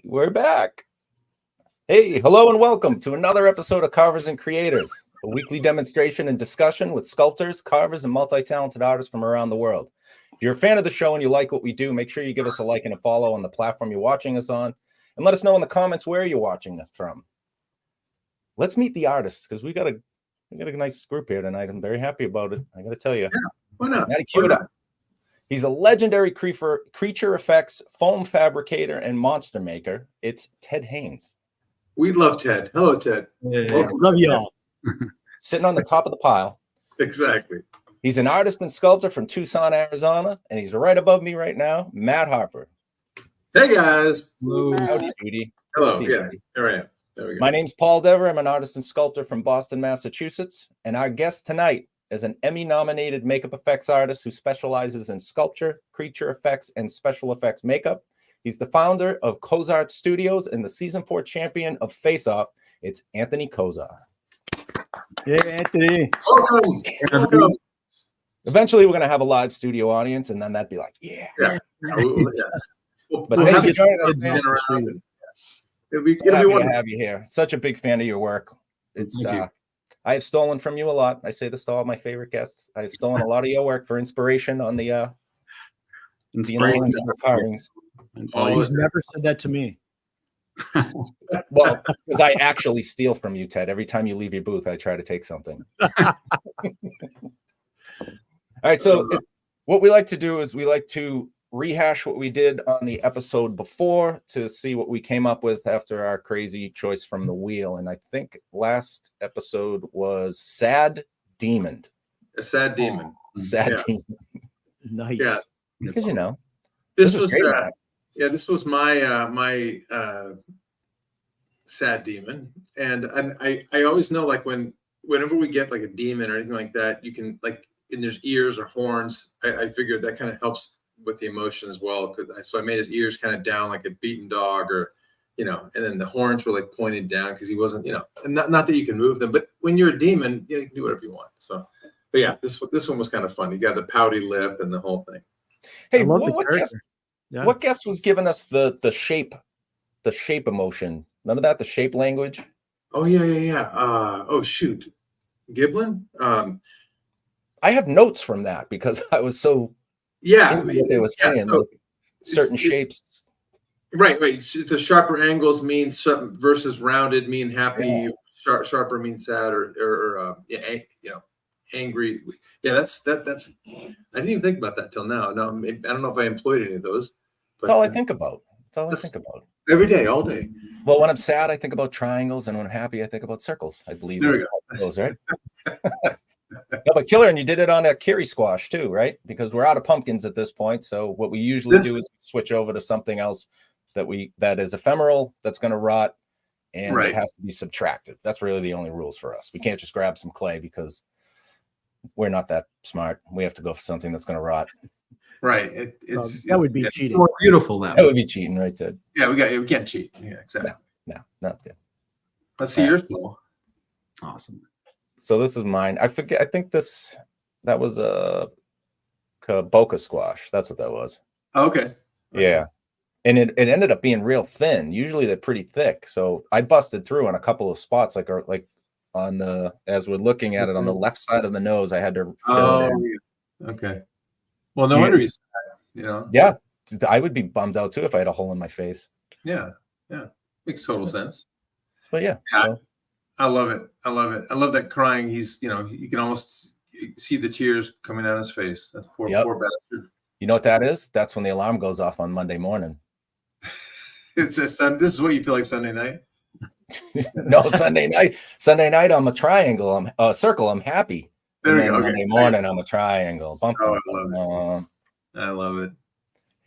We're back. Hey, hello and welcome to another episode of Carvers and Creators, a weekly demonstration and discussion with sculptors, carvers, and multi-talented artists from around the world. If you're a fan of the show and you like what we do, make sure you give us a like and a follow on the platform you're watching us on, and let us know in the comments where you're watching us from. Let's meet the artists, because we got a nice group here tonight. I'm very happy about it. I got to tell you. Yeah, why not? Gotta cue it up. He's a legendary creature effects, foam fabricator, and monster maker. It's Ted Haynes. We love Ted. Hello, Ted. Yeah. Love y'all. Sitting on the top of the pile. Exactly. He's an artist and sculptor from Tucson, Arizona, and he's right above me right now, Matt Harper. Hey, guys. Hello. Howdy, Judy. Hello. Yeah, here I am. There we go. My name's Paul Dever. I'm an artist and sculptor from Boston, Massachusetts, and our guest tonight is an Emmy-nominated makeup effects artist who specializes in sculpture, creature effects, and special effects makeup. He's the founder of Kosar Studios and the Season 4 champion of Faceoff. It's Anthony Kosar. Yeah, Anthony. Welcome. Eventually, we're going to have a live studio audience, and then that'd be like, yeah. Yeah. But thanks for joining us, man. It'll be Happy to wonderful. have you here. Such a big fan of your work. It's I have stolen from you a lot. I say this to all my favorite guests. I have stolen a lot of your work for inspiration on the carvings. He's never said that to me. Well, because I actually steal from you, Ted. Every time you leave your booth, I try to take something. All right. So what we like to do is we like to rehash what we did on the episode before to see what we came up with after our crazy choice from the wheel. And I think last episode was Sad Demon. A sad demon. Sad Demon. Nice. Yeah. Because you know. This was great, man. this was my sad demon. And I always know, like, whenever we get like a demon or anything like that, you can, like, and there's ears or horns. I figured that kind of helps with the emotion as well. So I made his ears kind of down like a beaten dog, or, you know, and then the horns were like pointed down because he wasn't, you know, and not that you can move them, but when you're a demon, you can do whatever you want. So, but yeah, this one was kind of fun. You got the pouty lip and the whole thing. Hey, what guest was giving us the shape emotion? Remember that, the shape language? Oh yeah. Oh shoot, Giblin. I have notes from that because I was so what they were saying, so certain shapes. Right. The sharper angles mean something versus rounded mean happy. Yeah. Sharper means sad or angry. Yeah, that's. I didn't even think about that till now. No, I don't know if I employed any of those. But that's all I think about. Every day, all day. Well, when I'm sad, I think about triangles, and when I'm happy, I think about circles. I believe there we go. Those, right? No, but killer, and you did it on a kiri squash too, right? Because we're out of pumpkins at this point. So what we usually do is switch over to something else that is ephemeral, that's going to rot, and it has to be subtractive. That's really the only rules for us. We can't just grab some clay because we're not that smart. We have to go for something that's going to rot. Right. That would be cheating. More beautiful that would be cheating, right, Ted? Yeah, we can't cheat. Yeah, exactly. No, not good. Let's see yours, Paul. Awesome. So this is mine. I forget. I think that was a boca squash. That's what that was. Okay. Yeah. And it ended up being real thin. Usually they're pretty thick. So I busted through on a couple of spots, like on the, as we're looking at it on the left side of the nose, I had to fill it in. Yeah. Okay. Well, no wonder he's sad, you know. Yeah. I would be bummed out too if I had a hole in my face. Yeah. Makes total sense. But yeah. I love it. I love that crying. He's, you know, you can almost see the tears coming down his face. That's poor bastard. You know what that is? That's when the alarm goes off on Monday morning. This is what you feel like Sunday night? No, Sunday night, I'm a triangle. I'm a circle. I'm happy. There we go. Monday morning, I'm a triangle. I love it. I love it.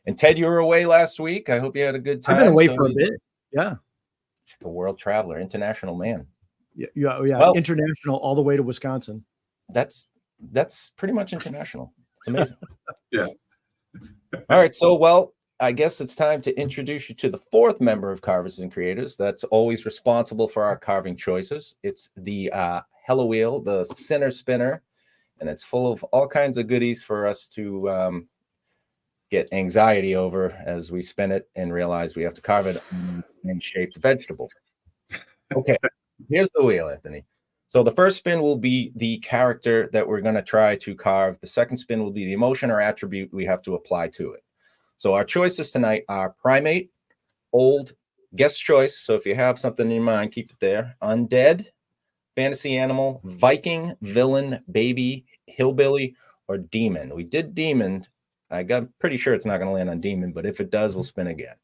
And Ted, you were away last week. I hope you had a good time. I've been away for a bit. Yeah. A world traveler, international man. Yeah. Well, international all the way to Wisconsin. That's pretty much international. It's amazing. Yeah. All right. So, I guess it's time to introduce you to the fourth member of Carvers and Creators that's always responsible for our carving choices. It's the Hello Wheel, the center spinner, and it's full of all kinds of goodies for us to get anxiety over as we spin it and realize we have to carve it in the same shaped vegetable. Okay, here's the wheel, Anthony. So the first spin will be the character that we're going to try to carve. The second spin will be the emotion or attribute we have to apply to it. So our choices tonight are primate, old, guest choice. So if you have something in your mind, keep it there. Undead, fantasy animal, Viking, villain, baby, hillbilly, or demon. We did demon. I got pretty sure it's not going to land on demon, but if it does, we'll spin again.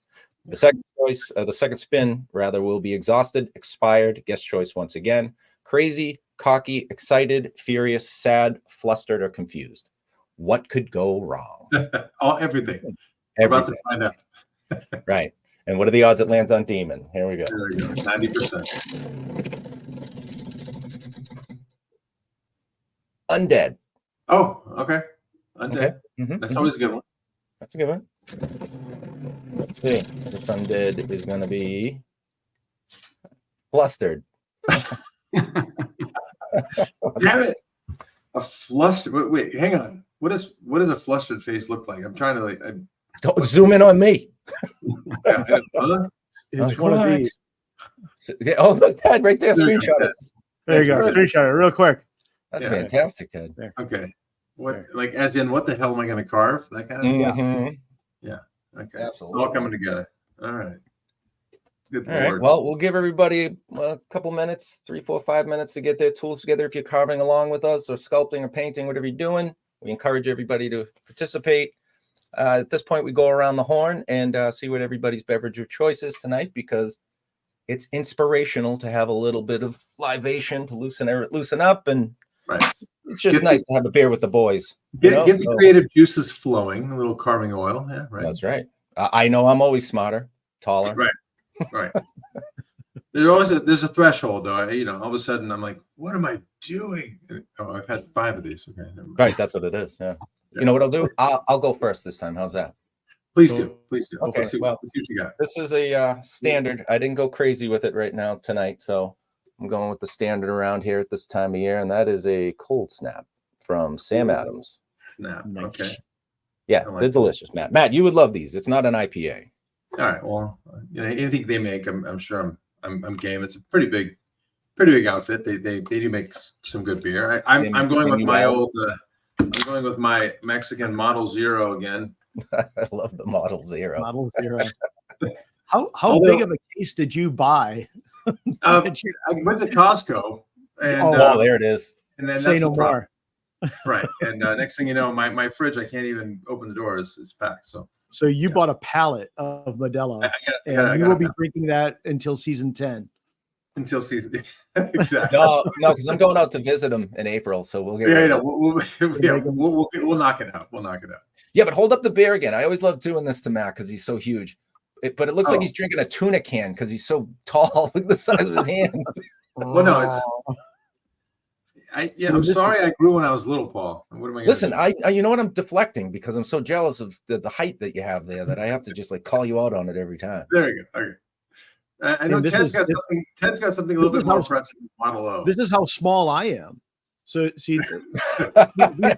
The second choice, the second spin rather, will be exhausted, expired, guest choice once again, crazy, cocky, excited, furious, sad, flustered, or confused. What could go wrong? Everything. We're about to find out. Right. And what are the odds it lands on demon? Here we go. There we go. 90%. Undead. Oh, okay. Undead. Okay. That's always a good one. That's a good one. Let's see. This undead is going to be flustered. Damn it. A flustered. Wait, hang on. What does a flustered face look like? I'm trying to Don't zoom in on me. It's one of these. Oh, look, Ted, right there. Screenshot it. There you go. Screenshot it real quick. That's fantastic, Ted. There. Okay. What, like, as in, what the hell am I going to carve? That kind of thing? Yeah. Okay. Absolutely. It's all coming together. All right. Good All Lord. right. Well, we'll give everybody a couple minutes, 3, 4, 5 minutes to get their tools together. If you're carving along with us or sculpting or painting, whatever you're doing, we encourage everybody to participate. At this point, we go around the horn and see what everybody's beverage of choice is tonight, because it's inspirational to have a little bit of libation to loosen up, and it's just nice to have a beer with the boys. Get the creative juices flowing, a little carving oil. Yeah, right. That's right. I know I'm always smarter, taller. Right. There's a threshold, though. All of a sudden I'm like, what am I doing? Oh, I've had 5 of these. Okay, never mind. Right, that's what it is. Yeah. You know what I'll do? I'll go first this time. How's that? Please do. Okay. Let's see what you got. This is a standard. I didn't go crazy with it right now tonight, so I'm going with the standard around here at this time of year, and that is a cold snap from Sam Adams. Snap. Okay. Yeah, they're delicious, Matt. Matt, you would love these. It's not an IPA. All right. Well, anything they make, I'm sure I'm game. It's a pretty big outfit. They do make some good beer. I'm going with my old. I'm going with my Mexican Model Zero again. I love the Model Zero. Model Zero. How big of a case did you buy? I went to Costco. And, there it is. And then say no more. Right. And next thing you know, my fridge, I can't even open the door. It's packed. So you bought a pallet of Modelo, and you will be drinking that until season 10. Until season, exactly. No, because I'm going out to visit him in April, so we'll get. We'll knock it out. We'll knock it out. Yeah, but hold up the beer again. I always love doing this to Matt because he's so huge. But it looks like he's drinking a tuna can because he's so tall. Look at the size of his hands. Well, no, I'm sorry I grew when I was little, Paul. What am I? Listen, I you know what? I'm deflecting because I'm so jealous of the height that you have there that I have to just call you out on it every time. There you go. Okay. I know Ted's got something a little bit more impressive than Model O. This is how small I am. So see,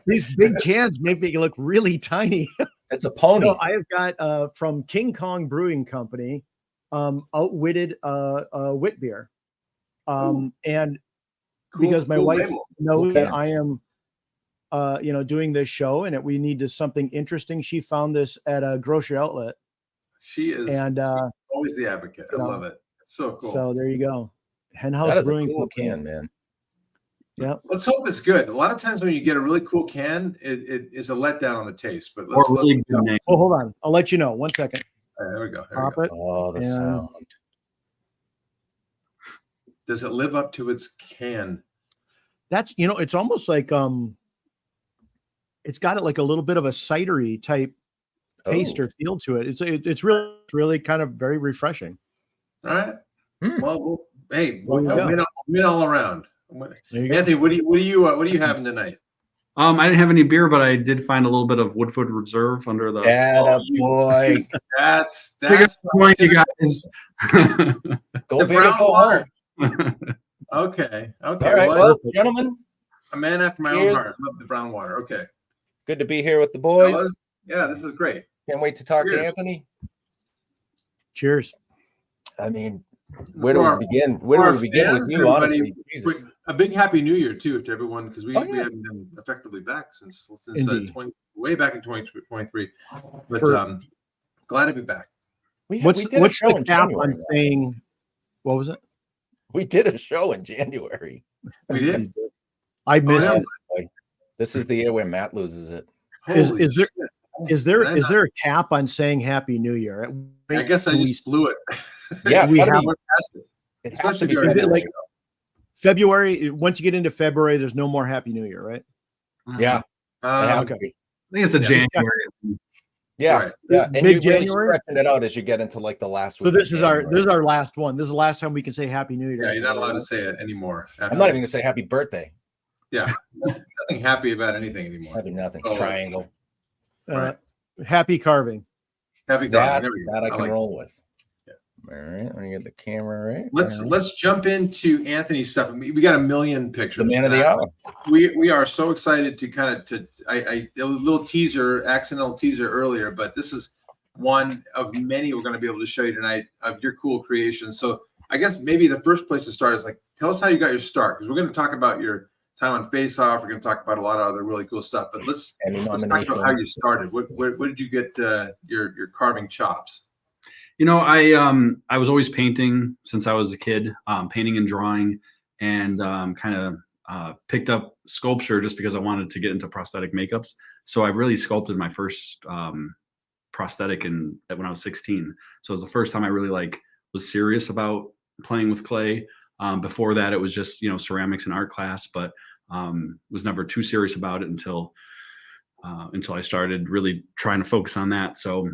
these big cans make me look really tiny. It's a pony. No, I have got from King Kong Brewing Company, Outwitted wit beer, and because my wife knows that I am, doing this show and that we need something interesting, she found this at a grocery outlet. She is always the advocate. I love it. It's so cool. So there you go. Henhouse Brewing cool can, man. Yeah. Let's hope it's good. A lot of times when you get a really cool can, it is a letdown on the taste. But hold on. I'll let you know. 1 second. There we go. Oh, the sound. Does it live up to its can? That's it's almost like it's got it like a little bit of a cidery type taste or feel to it. It's really kind of very refreshing. All right. Well, hey, win all around. Anthony, what are you having tonight? I didn't have any beer, but I did find a little bit of Woodford Reserve under the. Boy, that's point, you guys. Go brown water. Okay. All right, well, gentlemen, a man after my own heart. Love the brown water. Okay. Good to be here with the boys. Yeah, this is great. Can't wait to talk to Cheers. Anthony. Cheers. I mean, where do For we begin? Where for do our we begin with fans, you, everybody, honestly? Jesus. a big Happy New Year too to everyone, because we Oh, yeah. haven't been effectively back since Indeed. way back in 2023. But For- glad to be back. What's did a what's show the in cap January, on right? saying? What was it? We did a show in January. We did. I missed yeah. it. This is the year where Matt loses it. Is Holy there- shit. Is there Did I is not- there a cap on saying Happy New Year? I guess I just blew it. Yeah, it's We gotta have- be- We're past it. It has to Especially be during Is it like February. February? Once you get into February, there's no more Happy New Year, right? Yeah, it has okay. to be. I think it's a Yeah. January. Yeah, Right. yeah. And you're really Mid-January? stretching it out as you get into like the last So week. this of is our January. last one. This is the last time we can say Happy New Year. Yeah, you're not allowed to say it anymore. I'm not even gonna say happy birthday. Yeah, nothing happy about anything anymore. Happy nothing. Oh. Triangle. Happy carving. Happy That, God. There we go. that I can like it. roll with. Yeah. All right, let me get the camera right. Let's All right. let's jump into Anthony's stuff. We got a million pictures. The man of the hour. We are so excited to kind of I a little teaser, accidental teaser earlier, but this is one of many we're going to be able to show you tonight of your cool creations. So I guess maybe the first place to start is like, tell us how you got your start, because we're going to talk about your time on Faceoff. We're going to talk about a lot of other really cool stuff, but let's talk about how you started. Where did you get your carving chops? You know, I was always painting since I was a kid, painting and drawing, and kind of picked up sculpture just because I wanted to get into prosthetic makeups. So I really sculpted my first prosthetic when I was 16. So it was the first time I really was serious about playing with clay. Before that, it was just ceramics and art class, but was never too serious about it until I started really trying to focus on that. So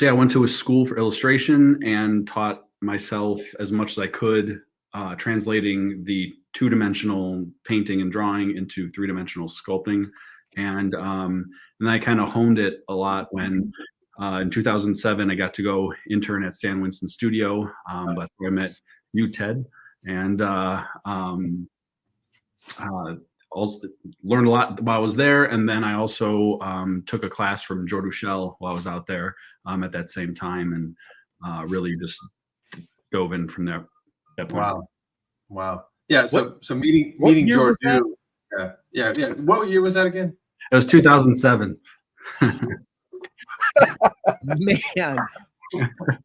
yeah, I went to a school for illustration and taught myself as much as I could, translating the two-dimensional painting and drawing into three-dimensional sculpting. And then I kind of honed it a lot when in 2007, I got to go intern at Stan Winston's studio. That's where I met you, Ted, and also learned a lot while I was there. And then I also took a class from Jordu Shell while I was out there at that same time, and really just dove in from there. That point. Wow. Yeah. So meeting year was Jordu. Yeah. What year was that again? It was 2007. Man,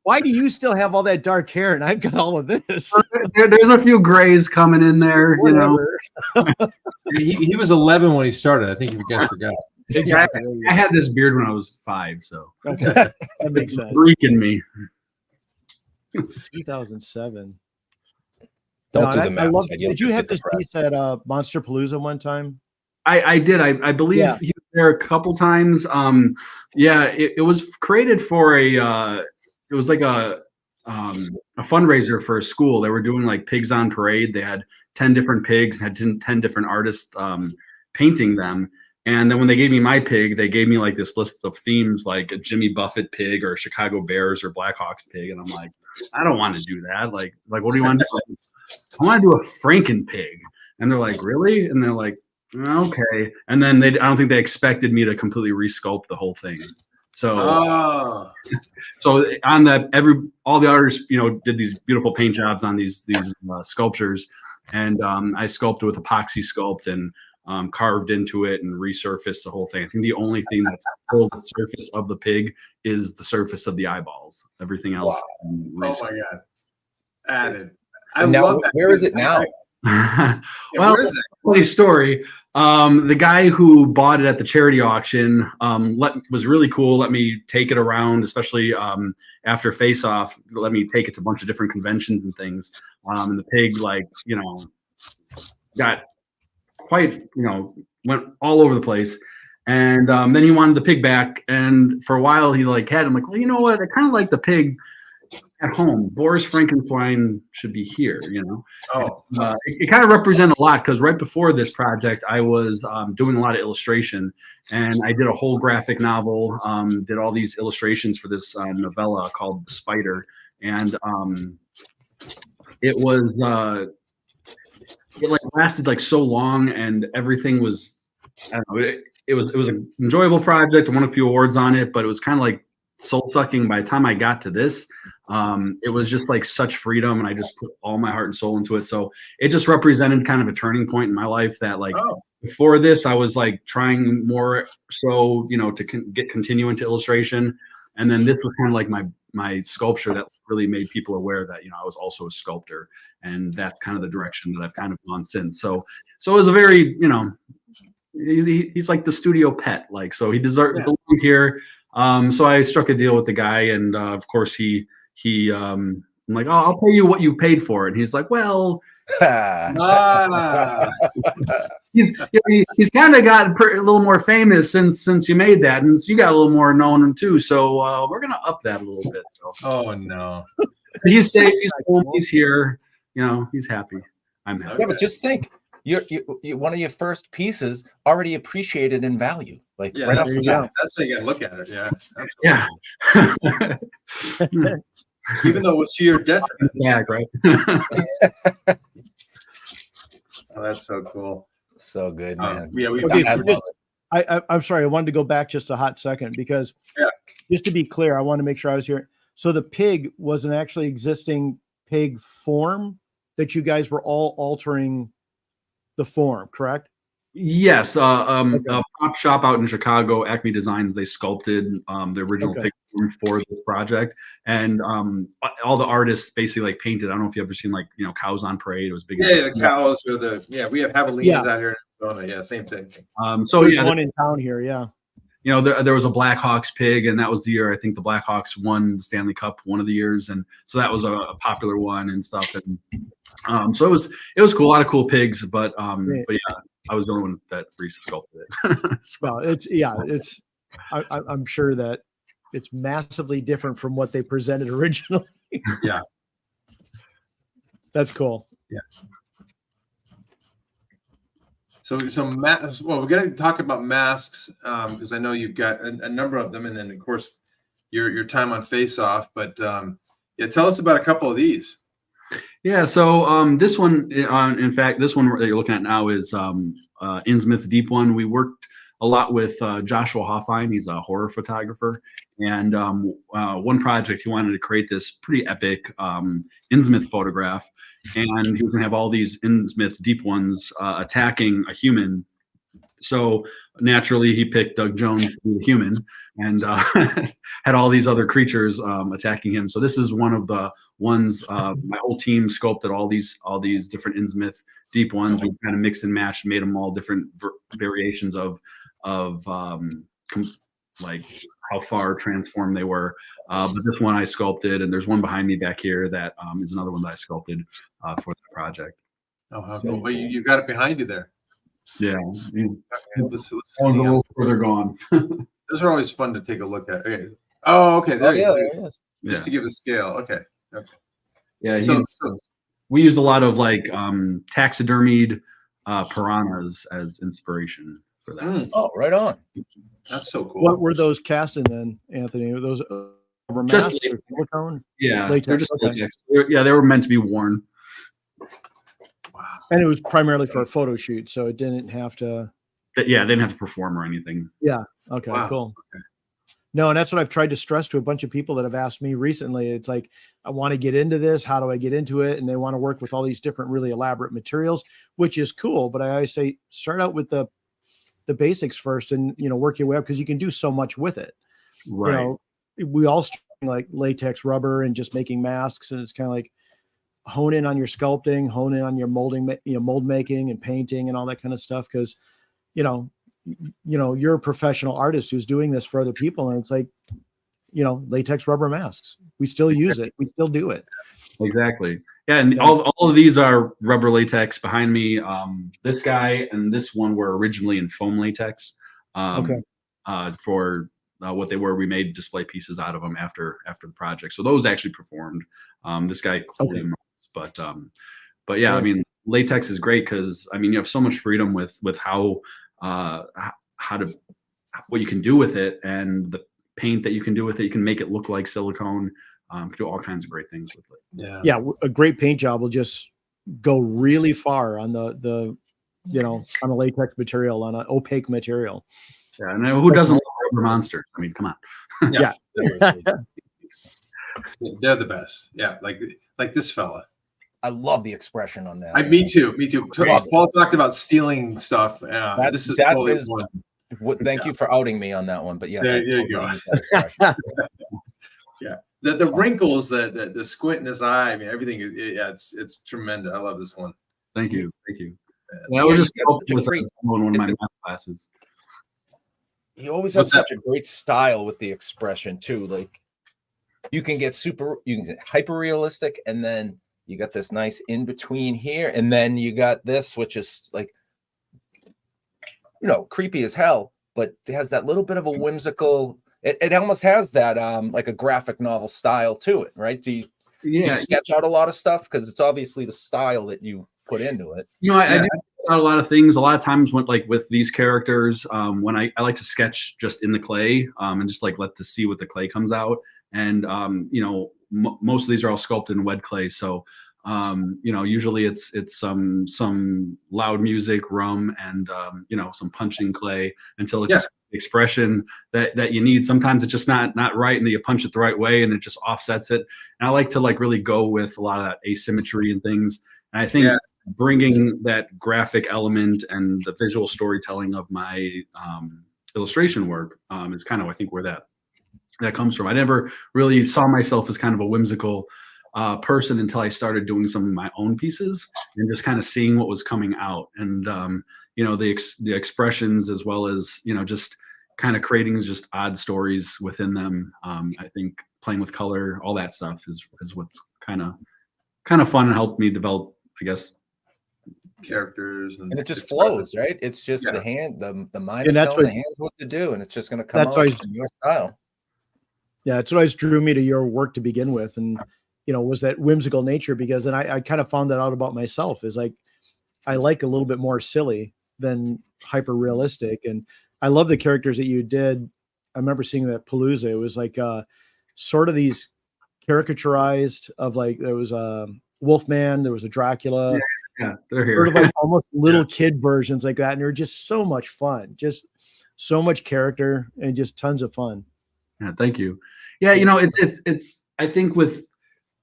why do you still have all that dark hair and I've got all of this? There's a few grays coming in there, Whatever. He was 11 when he started. I think you guys forgot. Exactly. I had this beard when I was 5, so Okay, that makes it's sense. Greek in me. 2007. Don't do I the math. love, Ted. You'll did you just have get this depressed. piece at Monster Palooza one time? I did. I believe Yeah. he was there a couple times. It was created for it was like a fundraiser for a school. They were doing like Pigs on Parade. They had 10 different pigs and had 10 different artists painting them. And then when they gave me my pig, they gave me like this list of themes, like a Jimmy Buffett pig or Chicago Bears or Blackhawks pig. And I'm like, I don't want to do that. Like, what do you want to do? I want to do a Franken pig. And they're like, really? And they're like, okay. And then I don't think they expected me to completely resculpt the whole thing. So, so on that, all the artists, did these beautiful paint jobs on these sculptures, and I sculpted with epoxy sculpt and carved into it and resurfaced the whole thing. I think the only thing that's still the surface of the pig is the surface of the eyeballs. Everything else. Oh my God. Added. I And now, love that. where is it now? Well, where is it? funny story. The guy who bought it at the charity auction was really cool. Let me take it around, especially after Faceoff. Let me take it to a bunch of different conventions and things. And the pig, got quite, went all over the place. And then he wanted the pig back. And for a while, he had him well, you know what? I kind of like the pig at home. Boris Frankenstein should be here, It kind of represented a lot, because right before this project, I was doing a lot of illustration, and I did a whole graphic novel, did all these illustrations for this novella called The Spider. And it was, it lasted so long, and everything was, I don't know, it was an enjoyable project. I won a few awards on it, but it was kind of like soul sucking. By the time I got to this, it was just like such freedom, and I just put all my heart and soul into it. So it just represented kind of a turning point in my life that like before this, I was like trying more so, to get continue into illustration. And then this was kind of like my sculpture that really made people aware that, I was also a sculptor, and that's kind of the direction that I've kind of gone since. So it was a very, he's like the studio pet, like, so he deserved to belong here. So I struck a deal with the guy, and of course I'm like, oh, I'll pay you what you paid for it. And he's like, well, he's kind of got a little more famous since you made that, and you got a little more known too. So we're gonna up that a little bit. So. Oh no, he's safe. He's home. He's here. He's happy. I'm happy. Yeah, but just think, you one of your first pieces already appreciated in value. Like right off the bat. That's how you gotta look at it. Yeah. Absolutely. Yeah. Even though it was to your detriment. Yeah, right. Oh, that's so cool. So good, man. I'm sorry. I wanted to go back just a hot second because just to be clear, I want to make sure I was here. So the pig was an actually existing pig form that you guys were all altering the form, correct? Yes, a prop shop out in Chicago, Acme Designs, they sculpted the original pig form for this project, and all the artists basically like painted. I don't know if you ever seen like cows on parade. It was big. Yeah, the cows or we have javelinas out here in Arizona. Yeah, same thing. So there's one in town here. Yeah. There was a Blackhawks pig, and that was the year I think the Blackhawks won the Stanley Cup one of the years, and so that was a popular one and stuff. And so it was cool, a lot of cool pigs, but yeah, I was the only one that Reese sculpted it. Well, I'm sure that it's massively different from what they presented originally. Yeah, that's cool. Yes. So we're going to talk about masks because I know you've got a number of them, and then of course your time on Faceoff. But tell us about a couple of these. Yeah, so this one, in fact, this one that you're looking at now is Innsmouth Deep One. We worked a lot with Joshua Hoffine. He's a horror photographer, and one project he wanted to create this pretty epic Innsmouth photograph, and he was gonna have all these Innsmouth Deep Ones attacking a human. So naturally, he picked Doug Jones to be the human, and had all these other creatures attacking him. So this is one of the ones. My whole team sculpted all these different Innsmouth Deep Ones. We kind of mixed and matched, made them all different variations of like how far transformed they were. But this one I sculpted, and there's one behind me back here that is another one that I sculpted for the project. Oh, how cool! Well, you got it behind you there. Yeah, let's see a little further gone. Those are always fun to take a look at. Okay. Oh, okay. There you is. Just to give the scale. Okay. Yeah. So we used a lot of like taxidermied piranhas as inspiration for that. Oh, right on. That's so cool. What were those cast in then, Anthony? Were those just masks or silicone? Yeah, latex? They're just latex. They were meant to be worn. Wow. And it was primarily for a photo shoot, so it didn't have to. They didn't have to perform or anything. Yeah. Okay. Wow. Cool. Okay. No, and that's what I've tried to stress to a bunch of people that have asked me recently. It's like, I want to get into this. How do I get into it? And they want to work with all these different, really elaborate materials, which is cool. But I always say, start out with the basics first, and work your way up, because you can do so much with it. Right. We all start like latex rubber and just making masks, and it's kind of like hone in on your sculpting, hone in on your molding, mold making and painting and all that kind of stuff. Because you're a professional artist who's doing this for other people, and it's like, latex rubber masks. We still use it. We still do it. Exactly. Yeah, and all of these are rubber latex behind me. This guy and this one were originally in foam latex. For what they were, we made display pieces out of them after the project. So those actually performed. This guy, but yeah, I mean, latex is great because you have so much freedom with how what you can do with it, and the paint that you can do with it. You can make it look like silicone. You can do all kinds of great things with it. Yeah. A great paint job will just go really far on the on a latex material, on an opaque material. Yeah, and who doesn't love rubber monsters? I mean, come on. Yeah. They're the best. Yeah, like this fella. I love the expression on that. Me too. Paul talked about stealing stuff. This is totally one. Thank you for outing me on that one. But yes, there you go. Yeah, the wrinkles, the squint in his eye. I mean, everything. It's tremendous. I love this one. Thank you. That was just one of my math classes. He always has such a great style with the expression too. Like you can get hyper realistic, and then you got this nice in between here, and then you got this, which is like, creepy as hell, but it has that little bit of a whimsical. It almost has that like a graphic novel style to it, right? Do you sketch out a lot of stuff, because it's obviously the style that you put into it? I do a lot of things. A lot of times with these characters, when I like to sketch just in the clay, and just like let to see what the clay comes out. And most of these are all sculpted in wet clay, so usually it's some loud music, rum, and some punching clay until it gets the expression that you need. Sometimes it's just not right, and then you punch it the right way and it just offsets it. And I like to really go with a lot of that asymmetry and things. And I think bringing that graphic element and the visual storytelling of my illustration work is kind of, I think, where that comes from. I never really saw myself as kind of a whimsical person until I started doing some of my own pieces and just kind of seeing what was coming out, and the expressions, as well as just kind of creating just odd stories within them. I think playing with color, all that stuff is what's kind of fun and helped me develop, I guess, characters, and it just flows, right? It's just the mind is telling the hands what to do, and it's just going to come out in your style. Yeah, that's what always drew me to your work to begin with, and was that whimsical nature, because then I kind of found that out about myself, is like I like a little bit more silly than hyper realistic, and I love the characters that you did. I remember seeing that Palooza. It was like sort of these caricaturized of, like, there was a Wolfman, there was a Dracula. Yeah, they're here. Sort of like almost little kid versions like that, and they're just so much fun, just so much character, and just tons of fun. Yeah, thank you. Yeah, it's I think with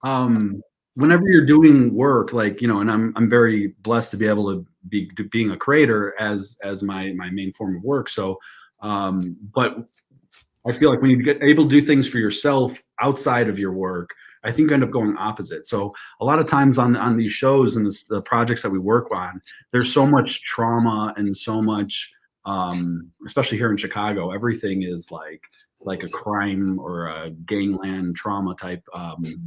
whenever you're doing work, and I'm very blessed to be able to being a creator as my main form of work. So but I feel like when you get able to do things for yourself outside of your work, I think you end up going opposite. So a lot of times on these shows and the projects that we work on, there's so much trauma and so much, especially here in Chicago, everything is like a crime or a gangland trauma type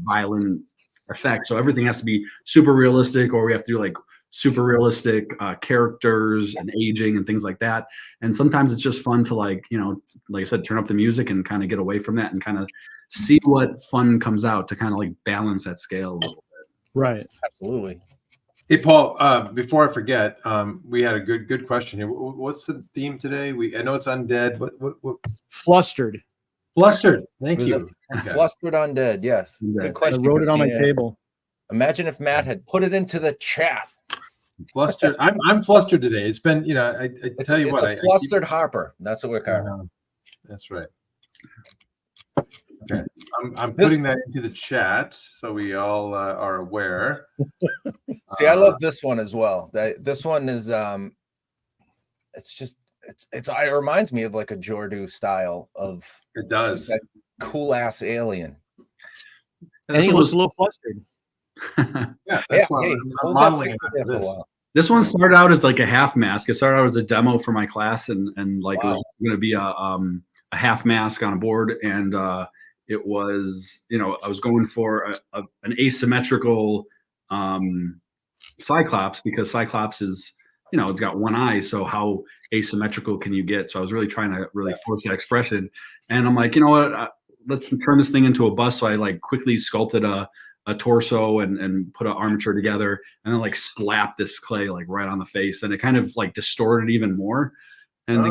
violent effect. So everything has to be super realistic, or we have to do like super realistic characters and aging and things like that. And sometimes it's just fun to like I said, turn up the music and kind of get away from that and kind of see what fun comes out to kind of like balance that scale a little bit. Right. Absolutely. Hey, Paul, before I forget, we had a good question here. What's the theme today? I know it's undead. What? Flustered. Flustered. Thank you. Flustered undead. Yes. Good question. I wrote it on my table. Imagine if Matt had put it into the chat. Flustered. I'm flustered today. It's been, I tell you what. It's a flustered Harper. That's what we're calling. That's right. Okay. I'm putting that into the chat so we all are aware. See, I love this one as well. This one is it reminds me of like a Jordu style of. It does. That cool ass alien. And he looks a little flustered. That's why I'm modeling it for this. This one started out as like a half mask. It started out as a demo for my class, and like it was going to be a half mask on a board, and it was I was going for an asymmetrical Cyclops, because Cyclops is it's got one eye, so how asymmetrical can you get? So I was really trying to force that expression, and I'm like, what? Let's turn this thing into a bust. So I like quickly sculpted a torso and put an armature together, and then like slapped this clay like right on the face, and it kind of like distorted even more. And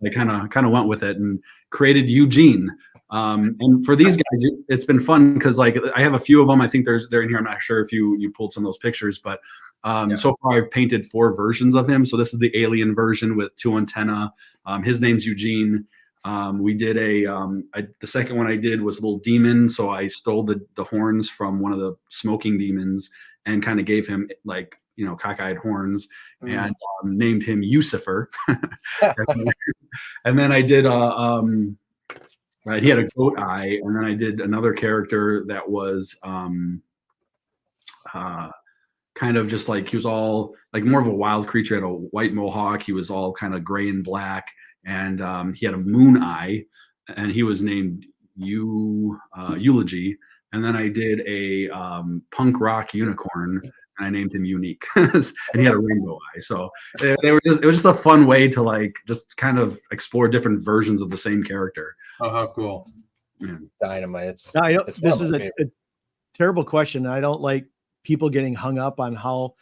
I kind of went with it and created Eugene. And for these guys, it's been fun because like I have a few of them. I think they're in here. I'm not sure if you pulled some of those pictures, but So far, I've painted 4 versions of him. So this is the alien version with 2 antennae. His name's Eugene. We did the second one I did was a little demon. So I stole the horns from one of the smoking demons and kind of gave him like, cockeyed horns and named him Lucifer. And then I did, he had a goat eye. And then I did another character that was kind of just like, he was all like more of a wild creature, had a white mohawk. He was all kind of gray and black. And he had a moon eye, and he was named Eulogy. And then I did a punk rock unicorn, and I named him Unique. And he had a rainbow eye. So it was just a fun way to like just kind of explore different versions of the same character. Oh, how cool! Yeah. Dynamite. This is a terrible question. I don't like people getting hung up on how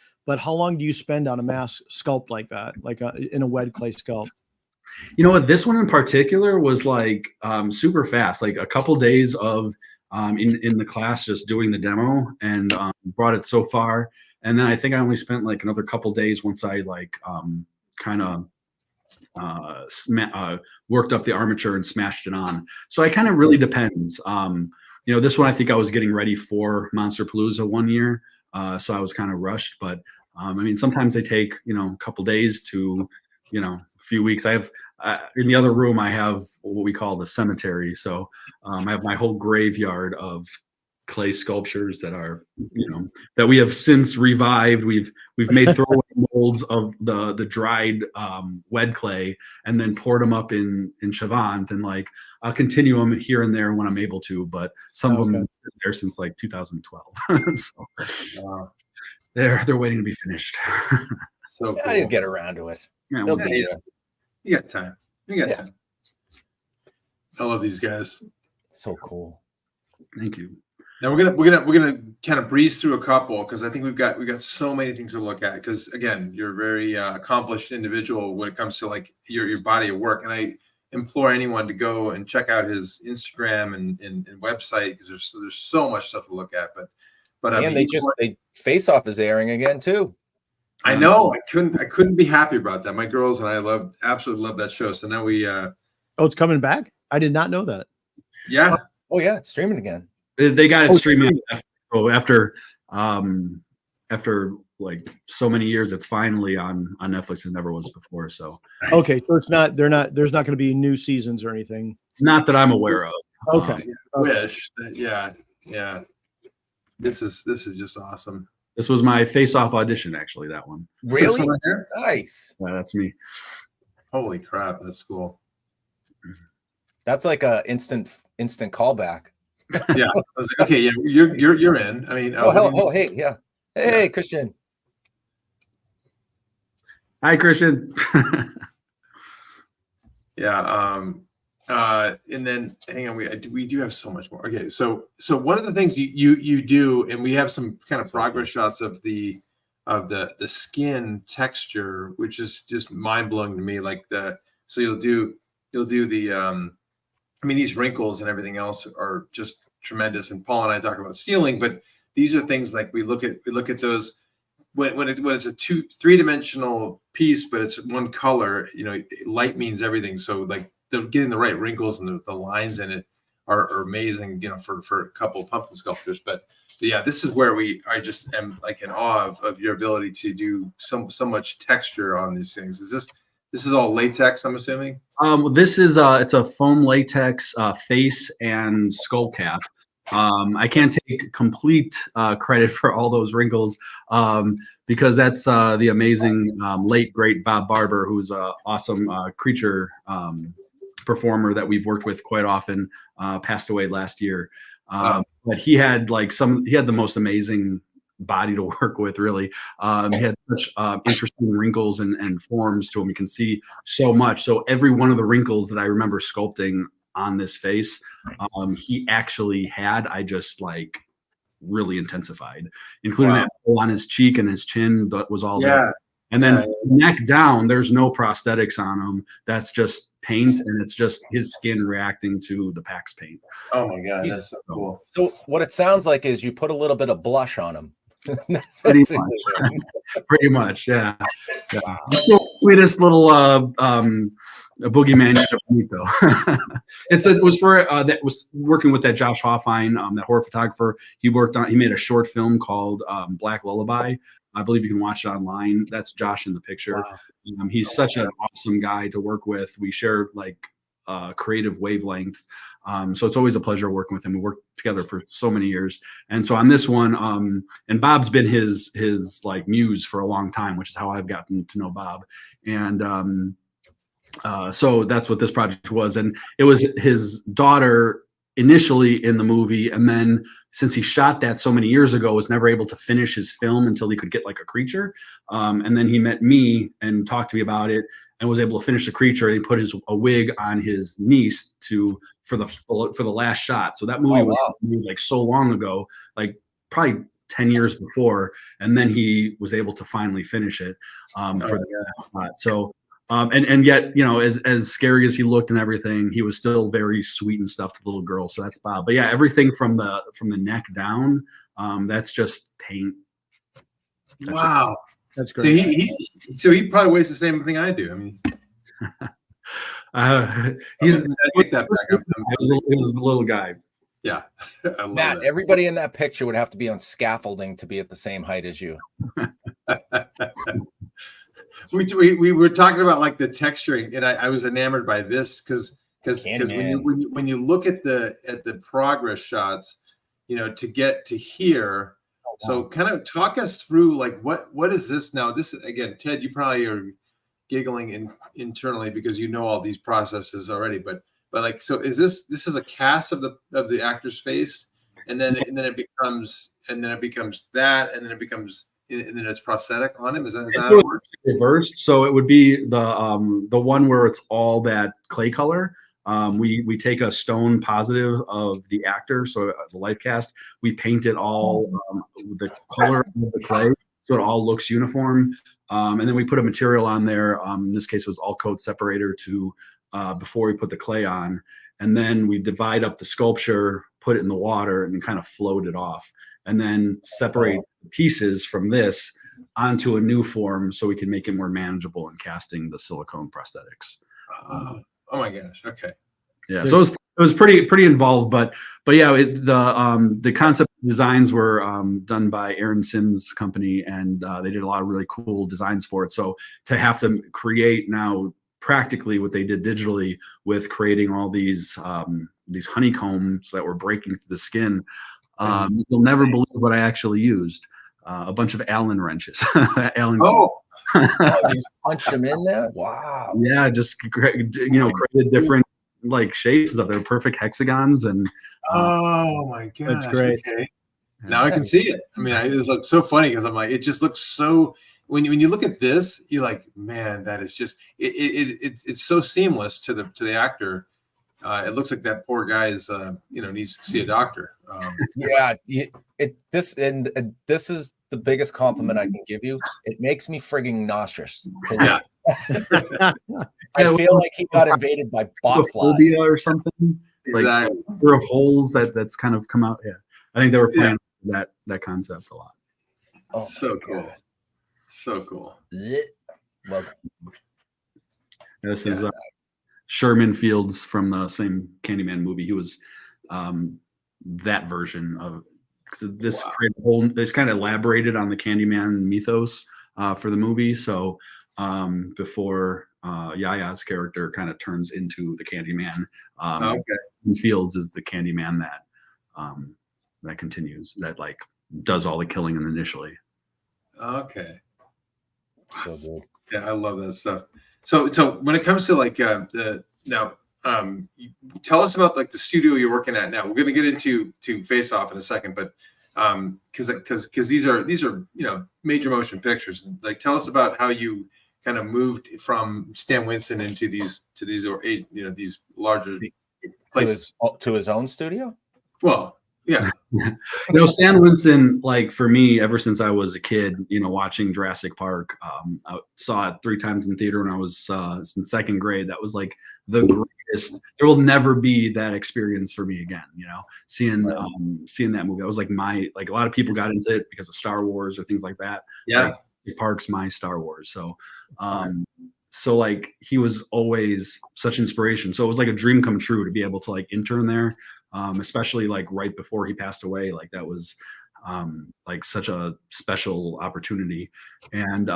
long do you spend on a mask sculpt like that, like in a wed clay sculpt? You know what? This one in particular was like super fast, like a couple days of in the class just doing the demo, and brought it so far. And then I think I only spent like another couple days once I like kind of worked up the armature and smashed it on. So it kind of really depends. This one I think I was getting ready for Monsterpalooza one year, so I was kind of rushed. But I mean, sometimes they take a couple days to a few weeks. I have in the other room I have what we call the cemetery. So I have my whole graveyard of clay sculptures that are that we have since revived. We've made throwaway molds of the dried wed clay and then poured them up in Chavant, and like I'll continue them here and there when I'm able to, but some of them have been there since like 2012. So they're waiting to be finished. So cool. You'll get around to it. Yeah, You got time. Time. I love these guys. So cool. Thank you. Now we're gonna kind of breeze through a couple because I think we've got so many things to look at. Because again, you're a very accomplished individual when it comes to like your body of work, and I implore anyone to go and check out his Instagram and website because there's so much stuff to look at. But I mean, Faceoff is airing again too. I know. I couldn't be happy about that. My girls and I absolutely love that show. So now we it's coming back? I did not know that. Yeah. Oh yeah, it's streaming again. They got it streaming after like so many years. It's finally on Netflix. It never was before. So okay, so there's not going to be new seasons or anything. Not that I'm aware of. Okay. Wish. Yeah. This is just awesome. This was my face-off audition, actually. That one. Really? One right here? Nice. Yeah, that's me. Holy crap! That's cool. That's like a instant callback. Yeah. I was like, okay, yeah, you're in. I mean, hey, yeah. Hey, Christian. Hi, Christian. Yeah. And then hang on, we do have so much more. Okay, so one of the things you do, and we have some kind of progress shots of the skin texture, which is just mind blowing to me. Like so you'll do the I mean, these wrinkles and everything else are just tremendous. And Paul and I talk about stealing, but these are things like we look at those when it's a 3-dimensional piece, but it's one color. Light means everything. So like getting the right wrinkles and the lines in it are amazing. For a couple of pumpkin sculptures. But yeah, this is where I just am like in awe of your ability to do so much texture on these things. This is all latex, I'm assuming? This is it's a foam latex face and skull cap. I can't take complete credit for all those wrinkles because that's the amazing late great Bob Barber, who's an awesome creature performer that we've worked with quite often. Passed away last year, but he had the most amazing body to work with, really. He had such interesting wrinkles and forms to him. You can see so much. So every one of the wrinkles that I remember sculpting on this face, he actually had, I just like really intensified, including that hole on his cheek and his chin. That was all there. And then neck down, there's no prosthetics on him. That's just paint, and it's just his skin reacting to the PAX paint. Oh my God, that's so cool. So what it sounds like is you put a little bit of blush on him. That's Pretty basically much. it. Pretty much, yeah. He's still the sweetest little boogeyman you ever meet, though. It was for that was working with that Josh Hoffine, that horror photographer. He made a short film called Black Lullaby. I believe you can watch it online. That's Josh in the picture. Wow. He's such an awesome guy to work with. We share like creative wavelengths. So it's always a pleasure working with him. We worked together for so many years. And so on this one, and Bob's been his like muse for a long time, which is how I've gotten to know Bob. And so that's what this project was. And it was his daughter initially in the movie. And then since he shot that so many years ago, was never able to finish his film until he could get like a creature. And then he met me and talked to me about it and was able to finish the creature. And he put a wig on his niece for the last shot. So that movie was made like so long ago, like probably 10 years before. And then he was able to finally finish it for the shot. So and yet, you know, as scary as he looked and everything, he was still very sweet and stuff to the little girl. So that's Bob. But yeah, everything from the neck down, that's just paint. Wow, That's great. So he probably weighs the same thing I do. I mean, He's take that back. It was a little guy. Yeah, I love Matt, that. everybody in that picture would have to be on scaffolding to be at the same height as you. We were talking about like the texturing, and I was enamored by this because when you look at the progress shots, you know, to get to here. So kind of talk us through like what is this now? This again, Ted, you probably are giggling internally because you know all these processes already, but like, so is this is a cast of the actor's face, and then it becomes that, and then it becomes, and then it's prosthetic on him. Is that how it works? Reversed. So it would be the one where it's all that clay color. We take a stone positive of the actor, so the life cast. We paint it all the color of the clay, so it all looks uniform. And then we put a material on there. In this case, it was all coat separator to before we put the clay on, and then we divide up the sculpture, put it in the water, and kind of float it off, and then separate pieces from this onto a new form so we can make it more manageable in casting the silicone prosthetics. Oh my gosh. Okay. Yeah. So it was pretty involved, but yeah, the concept designs were done by Aaron Sims' company, and they did a lot of really cool designs for it. So to have them create now practically what they did digitally with creating all these honeycombs that were breaking through the skin, you'll never believe what I actually used. A bunch of Allen wrenches. Allen. Oh, you just punched them in there? Wow. Yeah, just created different like shapes of their perfect hexagons, and oh my god, that's great. Okay. Now I can see it. I mean, it's like so funny because I'm like, it just looks so. When you look at this, you're like, man, that is just it's so seamless to the actor. It looks like that poor guy's needs to see a doctor. Yeah, this is the biggest compliment I can give you. It makes me frigging nauseous. Yeah. I feel like he got invaded by botflies or something. Exactly. Like number of holes that's kind of come out. Yeah, I think they were playing that concept a lot. Oh, so cool. God. So cool. Well, this is Sherman Fields from the same Candyman movie. He was that version of this. This kind of elaborated on the Candyman mythos for the movie. So before Yaya's character kind of turns into the Candyman, Fields is the Candyman that continues, that like does all the killing initially. Okay. So good. Yeah, I love that stuff. So when it comes to like tell us about like the studio you're working at now. We're going to get into Faceoff in a second, but because these are major motion pictures. Like, tell us about how you kind of moved from Stan Winston into these larger places to his own studio. Well, Yeah. Stan Winston, like for me, ever since I was a kid, watching Jurassic Park, I saw it 3 times in theater when I was in 2nd grade. That was like the greatest. There will never be that experience for me again. Seeing that movie. That was like a lot of people got into it because of Star Wars or things like that. Yeah. Like, Park's my Star Wars. So like he was always such inspiration. So it was like a dream come true to be able to like intern there. Especially like right before he passed away. Like that was like such a special opportunity. And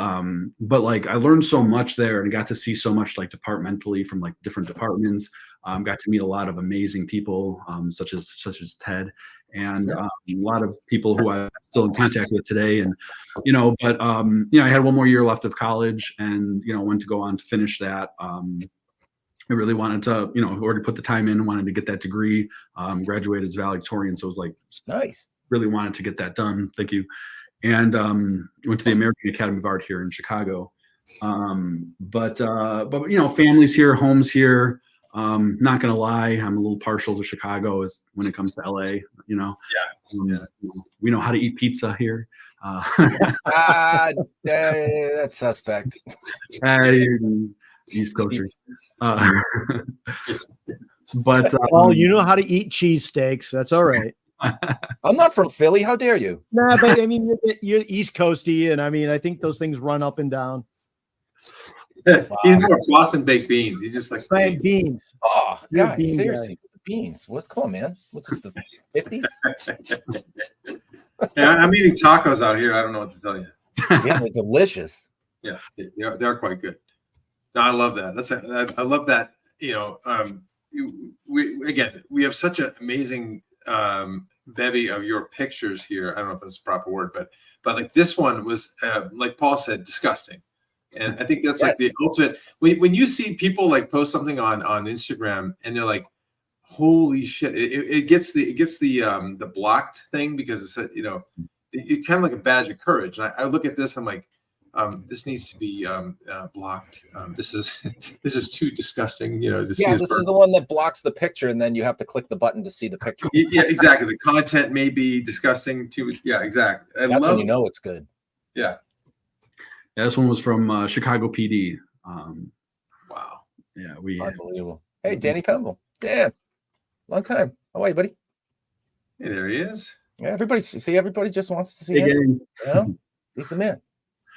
but like I learned so much there and got to see so much like departmentally from like different departments. Got to meet a lot of amazing people, such as Ted, and a lot of people who I'm still in contact with today. And but I had 1 more year left of college, and went to go on to finish that. I really wanted to, already put the time in, wanted to get that degree, graduated as valedictorian. So it was like, nice. Really wanted to get that done. Thank you. And went to the American Academy of Art here in Chicago. But families here, homes here. Not gonna lie, I'm a little partial to Chicago when it comes to LA. We know how to eat pizza here. That's suspect. East Coaster. But well, you know how to eat cheesesteaks. That's all right. I'm not from Philly. How dare you? Nah, but I mean, you're East Coasty, and I mean, I think those things run up and down. Wow. He's more Boston baked beans. He's just like beans. Oh, guys, bean seriously, guy. Beans. What's going, man? What's this? The 50s? Yeah, I'm eating tacos out here. I don't know what to tell you. Yeah, they're delicious. Yeah, they're quite good. No, I love that. I love that. We have such an amazing bevy of your pictures here. I don't know if that's the proper word, but like this one was like Paul said, disgusting. And I think that's like the ultimate. When you see people like post something on Instagram and they're like, "Holy shit!" It gets the blocked thing because it's it's kind of like a badge of courage. And I look at this, I'm like, this needs to be blocked. This is too disgusting. To see this is the one that blocks the picture, and then you have to click the button to see the picture. Yeah, exactly. The content may be disgusting too. Yeah, exactly. That's when you know it's good. Yeah. Yeah, this one was from Chicago PD. Wow. Yeah, unbelievable. Hey, Danny Pemble. Dan, long time. How are you, buddy? Hey, there he is. Yeah, everybody just wants to see him. He's the man.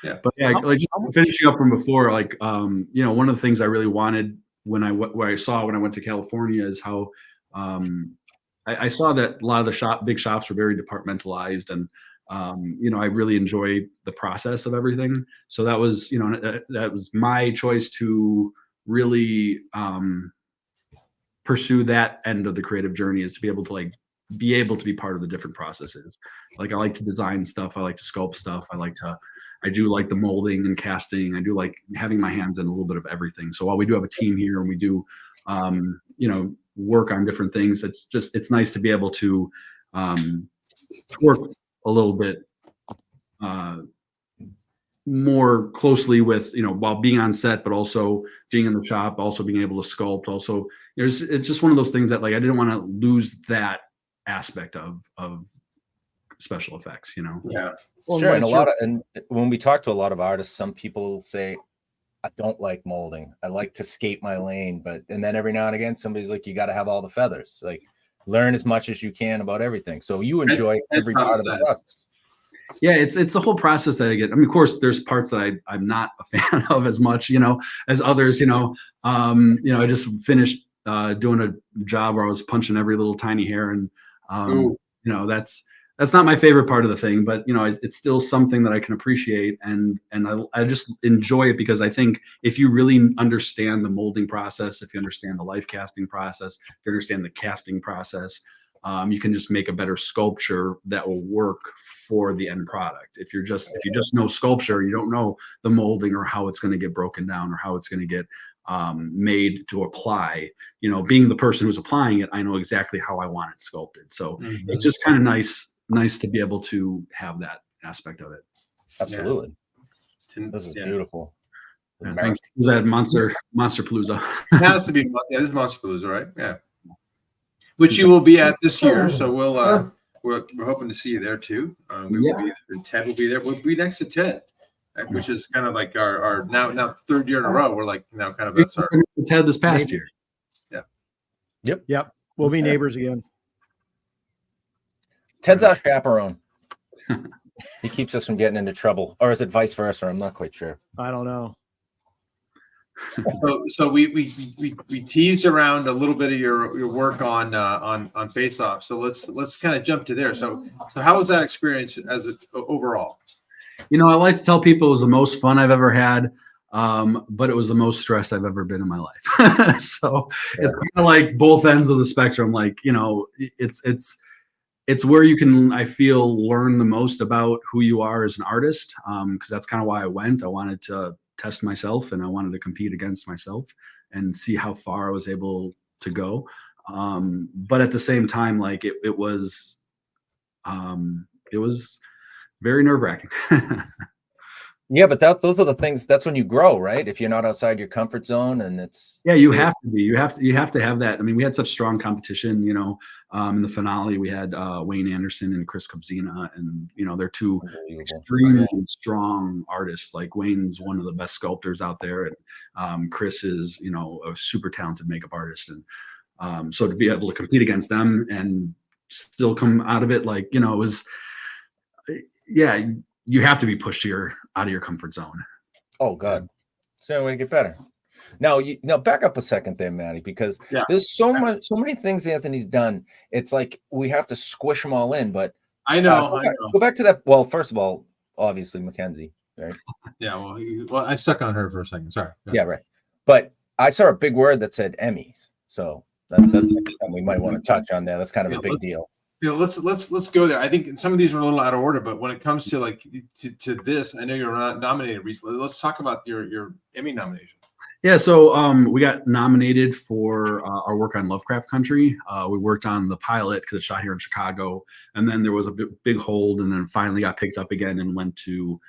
Yeah, but yeah, like finishing up from before, like one of the things I really wanted when I went to California is how I saw that a lot of the big shops were very departmentalized, and I really enjoy the process of everything. So that was that was my choice to really pursue that end of the creative journey, is to be able to be part of the different processes. Like I like to design stuff, I like to sculpt stuff, I do like the molding and casting. I do like having my hands in a little bit of everything. So while we do have a team here and we do work on different things, it's nice to be able to work a little bit more closely with, while being on set, but also being in the shop, also being able to sculpt. Also, it's just one of those things that like I didn't want to lose that aspect of special effects. Yeah. Well, sure. And when we talk to a lot of artists, some people say, I don't like molding. I like to skate my lane, and then every now and again, somebody's like, you got to have all the feathers. Like, learn as much as you can about everything. So you enjoy every part of the process. Yeah, it's the whole process that I get. I mean, of course, there's parts that I'm not a fan of as much, as others. I just finished doing a job where I was punching every little tiny hair, and that's not my favorite part of the thing, but it's still something that I can appreciate, and I just enjoy it because I think if you really understand the molding process, if you understand the life casting process, if you understand the casting process, you can just make a better sculpture that will work for the end product. If you just know sculpture, you don't know the molding or how it's going to get broken down or how it's going to get made to apply. Being the person who's applying it, I know exactly how I want it sculpted. So it's just kind of nice to be able to have that aspect of it. Absolutely. Yeah. This is beautiful. Yeah, thanks. Was that Monster Palooza? It has to be. Yeah, this is Monster Palooza, right? Yeah. Which you will be at this year, so we'll we're hoping to see you there too. We will be there. Ted will be there. We'll be next to Ted, which is kind of like our now third year in a row. We're like now kind of that's our Ted this past year. Yeah. Yep. We'll be neighbors again. Ted's our chaperone. He keeps us from getting into trouble, or is it vice versa? I'm not quite sure. I don't know. So we teased around a little bit of your work on Faceoff. So let's kind of jump to there. So how was that experience overall? You know, I like to tell people it was the most fun I've ever had, but it was the most stressed I've ever been in my life. So it's kind of like both ends of the spectrum. Like, you know, it's where you can, I feel, learn the most about who you are as an artist, because that's kind of why I went. I wanted to test myself, and I wanted to compete against myself and see how far I was able to go. But at the same time, like it was very nerve-wracking. Yeah, but those are the things. That's when you grow, right? If you're not outside your comfort zone, and you have to be. You have to have that. I mean, we had such strong competition. You know, in the finale, we had Wayne Anderson and Chris Kobzina, and you know, they're two extremely strong artists. Like Wayne's one of the best sculptors out there, and Chris is, you know, a super talented makeup artist, and so to be able to compete against them and still come out of it, like, you know, it was, yeah. You have to be pushed out of your comfort zone. Oh God, so way to get better. Now back up a second there, Maddie, because there's so many things Anthony's done. It's like we have to squish them all in. But I know. Go back to that. Well, first of all, obviously Mackenzie, right? Yeah. Well, I stuck on her for a second. Sorry. Yeah, right. But I saw a big word that said Emmys, so that's we might want to touch on there. That's kind of a big deal. You know, let's go there. I think some of these are a little out of order, but when it comes to like to this, I know you're not nominated recently. Let's talk about your Emmy nomination. Yeah, so we got nominated for our work on Lovecraft Country. We worked on the pilot because it's shot here in Chicago, and then there was a big hold, and then finally got picked up again and went to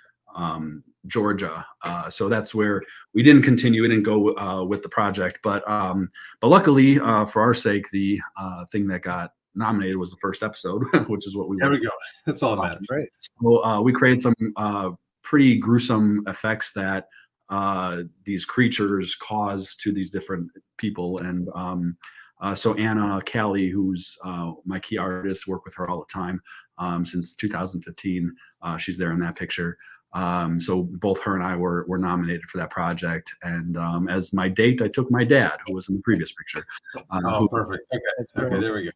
Georgia. So that's where we didn't continue. We didn't go with the project, but luckily for our sake, the thing that got nominated was the first episode, which is what we. There we go. That's all that matters. Right. So we created some pretty gruesome effects that these creatures cause to these different people, and so Anna Callie, who's my key artist, work with her all the time since 2015. She's there in that picture. So both her and I were nominated for that project, and as my date, I took my dad, who was in the previous picture. Perfect. Okay, there we go.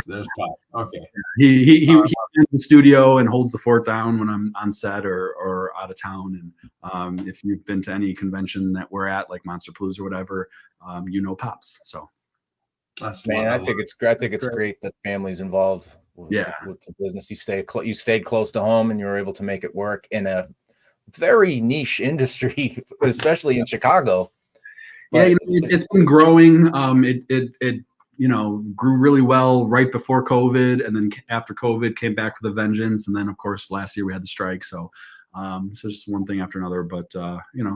There's Bob. Okay. He in the studio and holds the fort down when I'm on set or out of town. And if you've been to any convention that we're at, like Monster Palooza or whatever, you know Pops. So, man, I think it's great that family's involved. With the business. You stayed close to home, and you were able to make it work in a very niche industry, especially in Chicago. But, it's been growing. It grew really well right before COVID, and then after COVID came back with a vengeance. And then of course last year we had the strike. So just one thing after another, but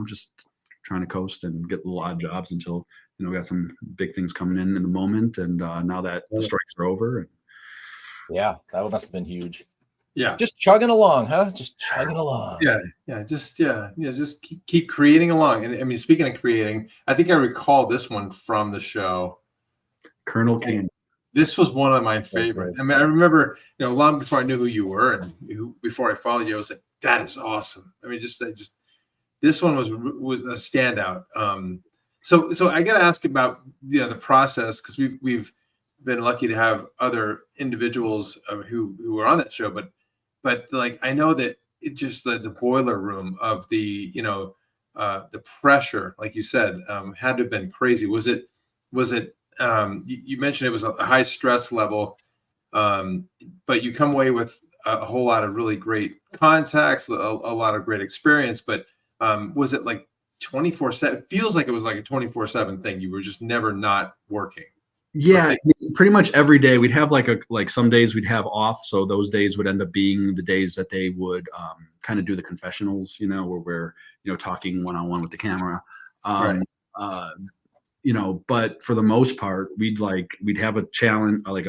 just trying to coast and get little odd jobs until, we got some big things coming in the moment. And now that the strikes are over. Yeah, that must have been huge. Yeah. Just chugging along, huh? Just chugging along. Yeah. Just keep creating along. And I mean, speaking of creating, I think I recall this one from the show. Colonel King. This was one of my favorite. I mean, I remember, long before I knew who you were and before I followed you, I was like, that is awesome. I mean, just this one was a standout. So I got to ask about the process, because we've been lucky to have other individuals who were on that show, but like I know that it just the boiler room of the pressure, like you said, had to have been crazy. Was it? You mentioned it was a high stress level, but you come away with a whole lot of really great contacts, a lot of great experience. But was it like 24/7? It feels like it was like a 24/7 thing. You were just never not working. Yeah, pretty much every day we'd have like some days we'd have off. So those days would end up being the days that they would kind of do the confessionals, where we're, talking one-on-one with the camera. Right. But for the most part, we'd have a challenge, like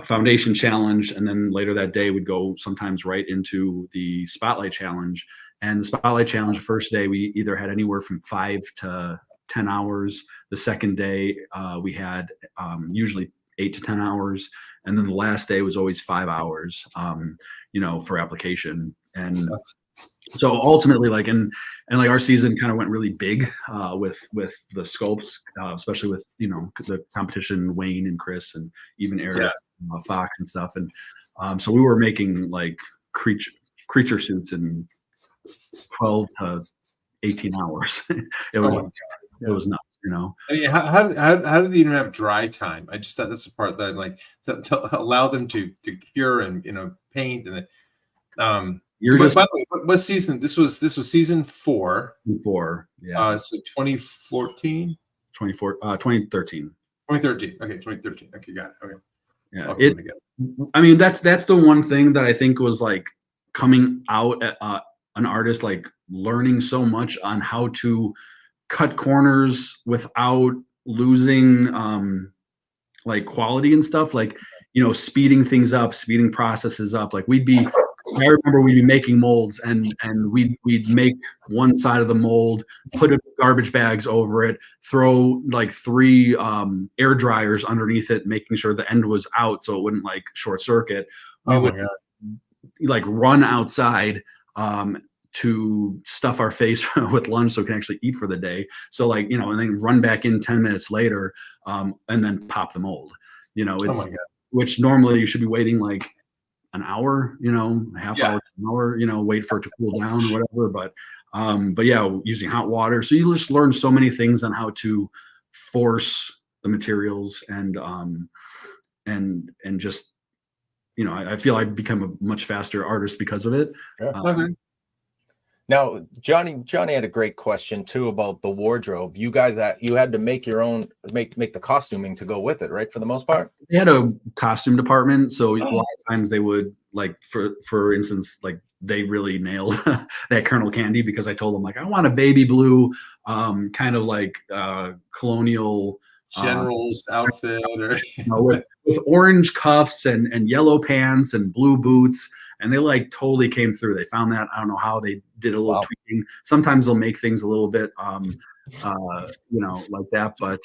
foundation challenge, and then later that day would go sometimes right into the spotlight challenge. And the spotlight challenge, the first day we either had anywhere from 5 to 10 hours. The second day we had usually 8 to 10 hours, and then the last day was always 5 hours, for application. And so ultimately, like, and like our season kind of went really big with the sculpts, especially with the competition, Wayne and Chris and even Eric, Fox and stuff. And so we were making like creature suits in 12 to 18 hours. It was nuts, I mean, how do they even have dry time? I just thought that's the part that I'm like to allow them to cure and paint and You're but just by the way, what season? This was season 4. Yeah. So 2014, 2013. 2013. Okay, 2013. Okay, got it. Okay. Yeah. I mean, that's the one thing that I think was like coming out at an artist, like learning so much on how to cut corners without losing like quality and stuff, like speeding things up, speeding processes up. Like I remember we'd be making molds and we'd make one side of the mold, put garbage bags over it, throw like 3 air dryers underneath it, making sure the end was out so it wouldn't like short circuit. We would like run outside to stuff our face with lunch so we can actually eat for the day. So like, and then run back in 10 minutes later and then pop the mold. Which normally you should be waiting like an hour, a half hour, an hour, wait for it to cool down or whatever. But yeah, using hot water. So you just learn so many things on how to force the materials and just, I feel I've become a much faster artist because of it. Okay. Now, Johnny had a great question too about the wardrobe. You guys, you had to make your own, make the costuming to go with it, right? For the most part, they had a costume department, so a lot of times they would like, for instance, like they really nailed that Colonel Candy, because I told them like I want a baby blue, kind of like colonial general's outfit, or with orange cuffs and yellow pants and blue boots. And they like totally came through. They found that. I don't know how they did a little tweaking. Sometimes they'll make things a little bit, like that. But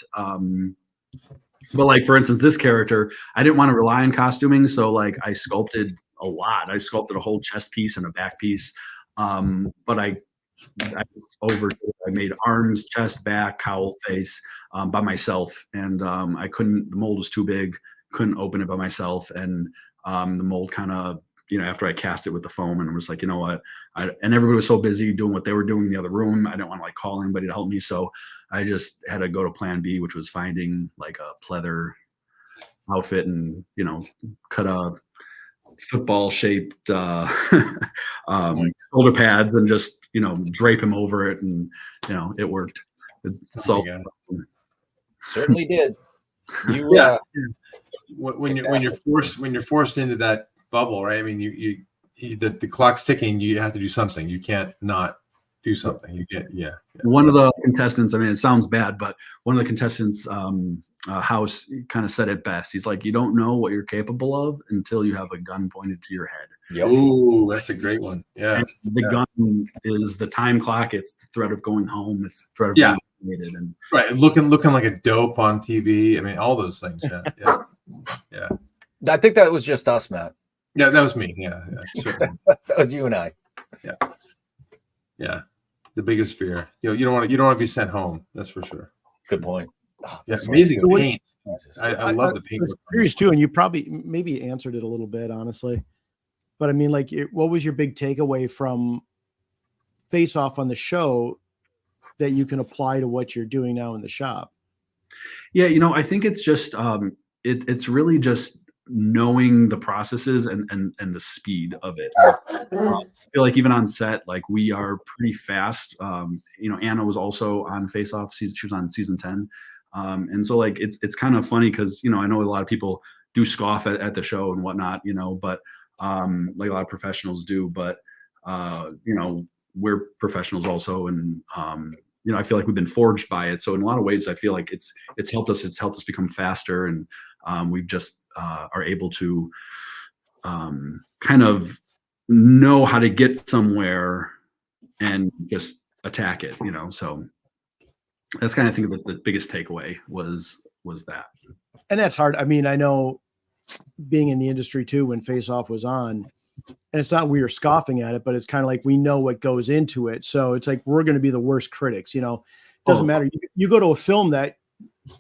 like, for instance, this character, I didn't want to rely on costuming. So like I sculpted a lot. I sculpted a whole chest piece and a back piece. But I made arms, chest, back, cowl, face by myself. And I couldn't, the mold was too big, couldn't open it by myself. And the mold kind of, after I cast it with the foam, and I was like, you know what? And everybody was so busy doing what they were doing in the other room. I didn't want to like call anybody to help me. So I just had to go to plan B, which was finding like a pleather outfit and, cut a football shaped shoulder pads and just, drape him over it. And, it worked. So certainly did. You, when you're forced into that bubble, right? I mean, the clock's ticking. You have to do something. You can't not do something. You can't. Yeah. One of the contestants, I mean, it sounds bad, but one of the contestants, House, kind of said it best. He's like, you don't know what you're capable of until you have a gun pointed to your head. Yep. Ooh, that's a great one. Yeah. And the gun is the time clock. It's the threat of going home. It's the threat of being eliminated. And right, looking like a dope on TV. I mean, all those things. Yeah. I think that was just us, Matt. Yeah, that was me. Yeah. That was you and I. Yeah. The biggest fear. You don't want to be sent home. That's for sure. Good point. Yes, amazing paint. I love the paint. Curious too, and you probably maybe answered it a little bit, honestly. But I mean, like, what was your big takeaway from Faceoff on the show that you can apply to what you're doing now in the shop? Yeah, I think it's just it's really just knowing the processes and the speed of it. I feel like even on set, like we are pretty fast. Anna was also on Faceoff season. She was on season 10. And so like, it's kind of funny because, I know a lot of people do scoff at the show and whatnot, but like a lot of professionals do, but we're professionals also. And, I feel like we've been forged by it. So in a lot of ways, I feel like it's helped us. It's helped us become faster. And we've just are able to kind of know how to get somewhere and just attack it, so that's kind of, I think, the biggest takeaway was that. And that's hard. I mean, I know, being in the industry too, when Faceoff was on, and it's not we were scoffing at it, but it's kind of like we know what goes into it. So it's like we're going to be the worst critics. Doesn't matter. You go to a film that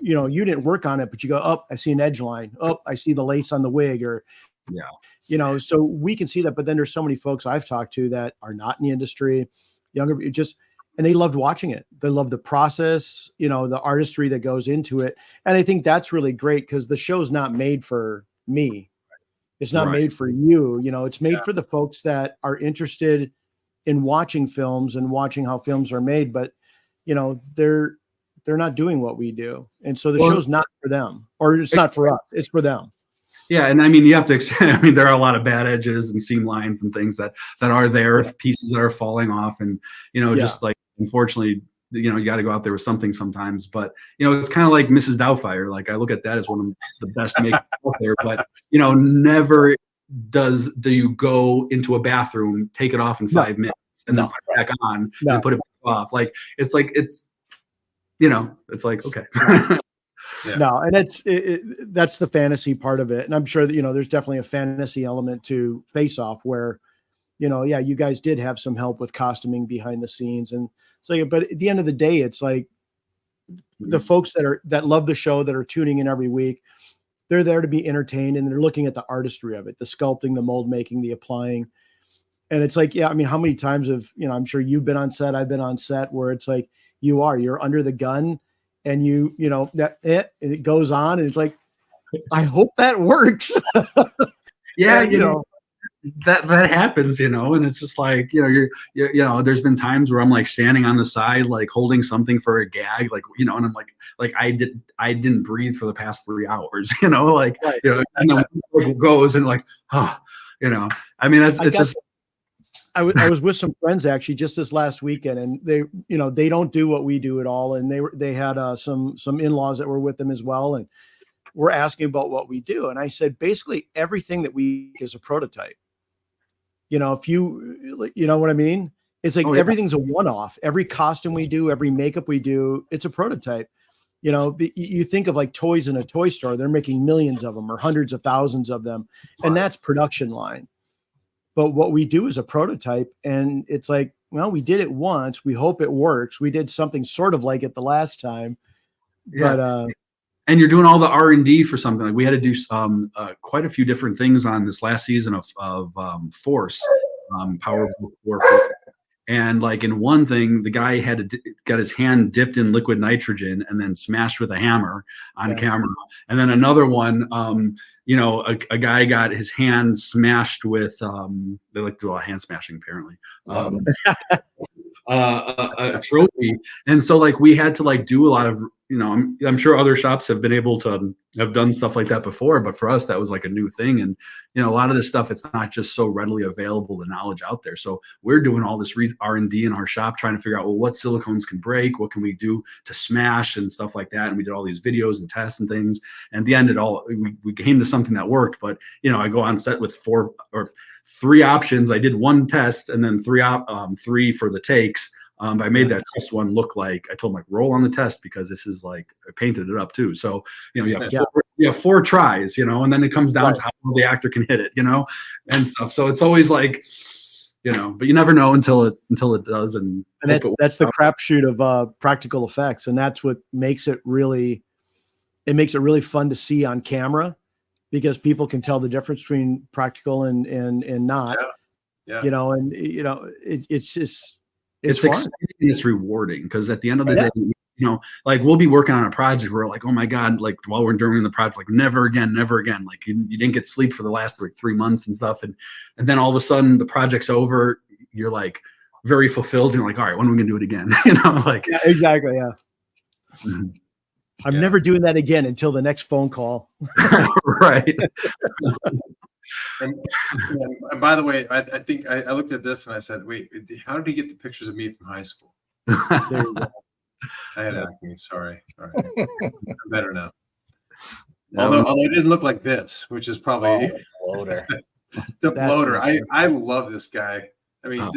you didn't work on it, but you go, oh, I see an edge line. Oh, I see the lace on the wig, or so we can see that. But then there's so many folks I've talked to that are not in the industry, younger, and they loved watching it. They love the process, the artistry that goes into it. And I think that's really great, because the show's not made for me. It's not made for you. It's made for the folks that are interested in watching films and watching how films are made, but they're not doing what we do. And so the show's not for them, or it's not for us. It's for them. Yeah. And I mean, you have to, there are a lot of bad edges and seam lines and things that are there, pieces that are falling off. And, just like, unfortunately, you got to go out there with something sometimes, but it's kind of like Mrs. Doubtfire. Like, I look at that as one of the best makeup out there, but never do you go into a bathroom, take it off in 5 minutes, and then put it back on and put it back off. Like, it's like, it's like, okay. No, and that's the fantasy part of it. And I'm sure that, there's definitely a fantasy element to Faceoff where, you guys did have some help with costuming behind the scenes. And so, but at the end of the day, it's like the folks that love the show, that are tuning in every week, they're there to be entertained, and they're looking at the artistry of it, the sculpting, the mold making, the applying. And it's like, I mean, how many times I'm sure you've been on set, I've been on set, where it's like, you're under the gun, and it goes on, and it's like, I hope that works. That happens, and it's just like, you're there's been times where I'm like standing on the side, like holding something for a gag, like, and I'm like I didn't breathe for the past 3 hours, and then it goes, and like, I mean, I was with some friends actually just this last weekend, and they don't do what we do at all. And they had some in-laws that were with them as well. And we're asking about what we do. And I said, basically everything that we is a prototype. If you know what I mean? It's like everything's a one-off. Every costume we do, every makeup we do, it's a prototype. You think of like toys in a toy store, they're making millions of them or hundreds of thousands of them. And that's production line. But what we do is a prototype, and it's like, well, we did it once. We hope it works. We did something sort of like it the last time, but and you're doing all the R&D for something. Like, we had to do quite a few different things on this last season of Force, Power Warfare. And like, in one thing, the guy got his hand dipped in liquid nitrogen and then smashed with a hammer on camera. And then another one, a guy got his hand smashed with, they like to do a lot of hand smashing apparently, a trophy. And so like, we had to like do a lot of, I'm sure other shops have been able to have done stuff like that before, but for us, that was like a new thing. And, a lot of this stuff, it's not just so readily available, the knowledge out there. So we're doing all this R&D in our shop, trying to figure out, well, what silicones can break, what can we do to smash and stuff like that. And we did all these videos and tests and things. And at the end, we came to something that worked. But, I go on set with 4 or 3 options. I did 1 test and then 3 for the takes. I made that test one look like, I told him, like, roll on the test, because this is like, I painted it up too. So, you have 4 tries, and then it comes down to how well the actor can hit it, and stuff. So it's always like, but you never know until it does. And that's the crapshoot of practical effects. And that's what makes it really fun to see on camera, because people can tell the difference between practical and not, it's just, it's exciting, it's rewarding, because at the end of the day, like, we'll be working on a project where, like, oh my God, like, while we're doing the project, like, never again. Like, you didn't get sleep for the last 3 months and stuff. And then all of a sudden the project's over. You're like very fulfilled. And you're like, all right, when are we gonna do it again? Like, exactly. Yeah. Mm-hmm. I'm never doing that again until the next phone call. Right. And by the way, I think I looked at this and I said, wait, how did he get the pictures of me from high school? There you go. I had acne. Sorry. All right. I'm better now. Although it didn't look like this, which is probably bloater. the bloater. I love this guy. I mean,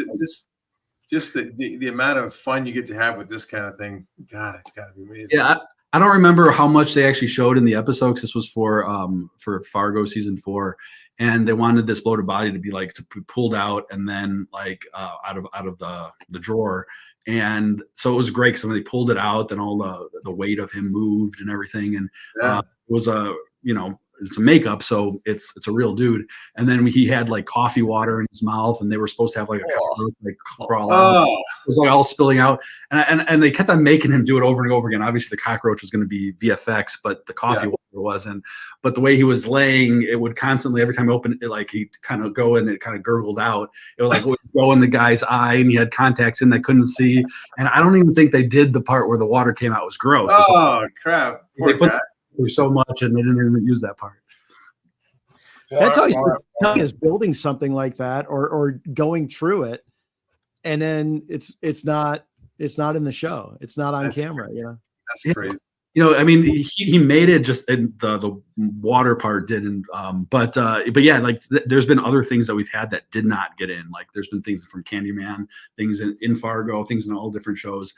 just the amount of fun you get to have with this kind of thing. God, it's got to be amazing. Yeah, I don't remember how much they actually showed in the episode, because this was for Fargo season 4, and they wanted this bloated body to be like to be pulled out and then like out of the drawer, and so it was great because when they pulled it out, then all the weight of him moved and everything, and it was it's a makeup, so it's a real dude. And then he had like coffee water in his mouth, and they were supposed to have like a cockroach like crawl out. It was like all spilling out, and they kept on making him do it over and over again. Obviously, the cockroach was going to be VFX, but the coffee water wasn't. But the way he was laying, it would constantly, every time he opened it, like he'd kind of go and it kind of gurgled out. It was like go in the guy's eye, and he had contacts in that couldn't see. And I don't even think they did the part where the water came out. It was gross. Oh crap! They put so much, and they didn't even use that part. That's always tough, is building something like that or going through it, and then it's not in the show. It's not on camera. Crazy. You know, That's crazy. I mean, he made it, just in the water part didn't. But yeah, like there's been other things that we've had that did not get in. Like there's been things from Candyman, things in Fargo, things in all different shows.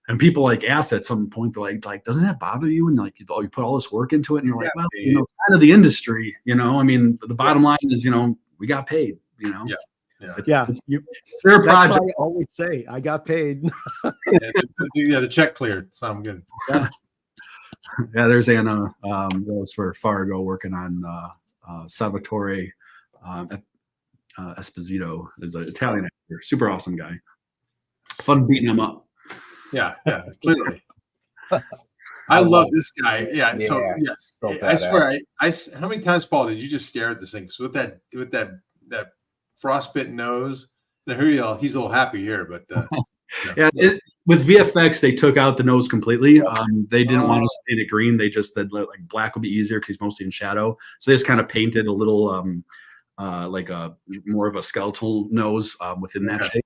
And people like asked at some point, they're like, doesn't that bother you? And like, you put all this work into it, and you're like, well, it's kind of the industry, I mean, the bottom line is, we got paid, It's their project. I always say I got paid. The check cleared, so I'm good. Yeah, there's Anna. That was for Fargo, working on Salvatore Esposito. Is an Italian actor, super awesome guy. Fun beating him up. Yeah, clearly. I love this guy. Yeah, so I swear, how many times, Paul, did you just stare at this thing? So with that frostbitten nose, and here you go, he's a little happy here, but with VFX, they took out the nose completely. They didn't want to paint it green. They just said like black would be easier because he's mostly in shadow. So they just kind of painted a little like a more of a skeletal nose within that shape.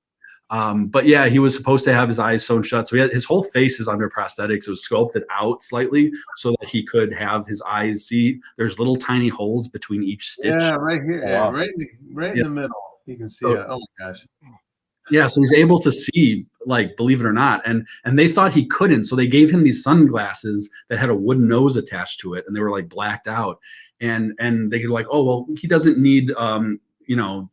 But yeah, he was supposed to have his eyes sewn shut. So his whole face is under prosthetics. It was sculpted out slightly so that he could have his eyes see. There's little tiny holes between each stitch. Yeah, right here. Yeah, right in the middle. You can see it. Oh my gosh. Yeah, so he's able to see, like, believe it or not. And they thought he couldn't. So they gave him these sunglasses that had a wooden nose attached to it, and they were like blacked out. And they could like, oh, well, he doesn't need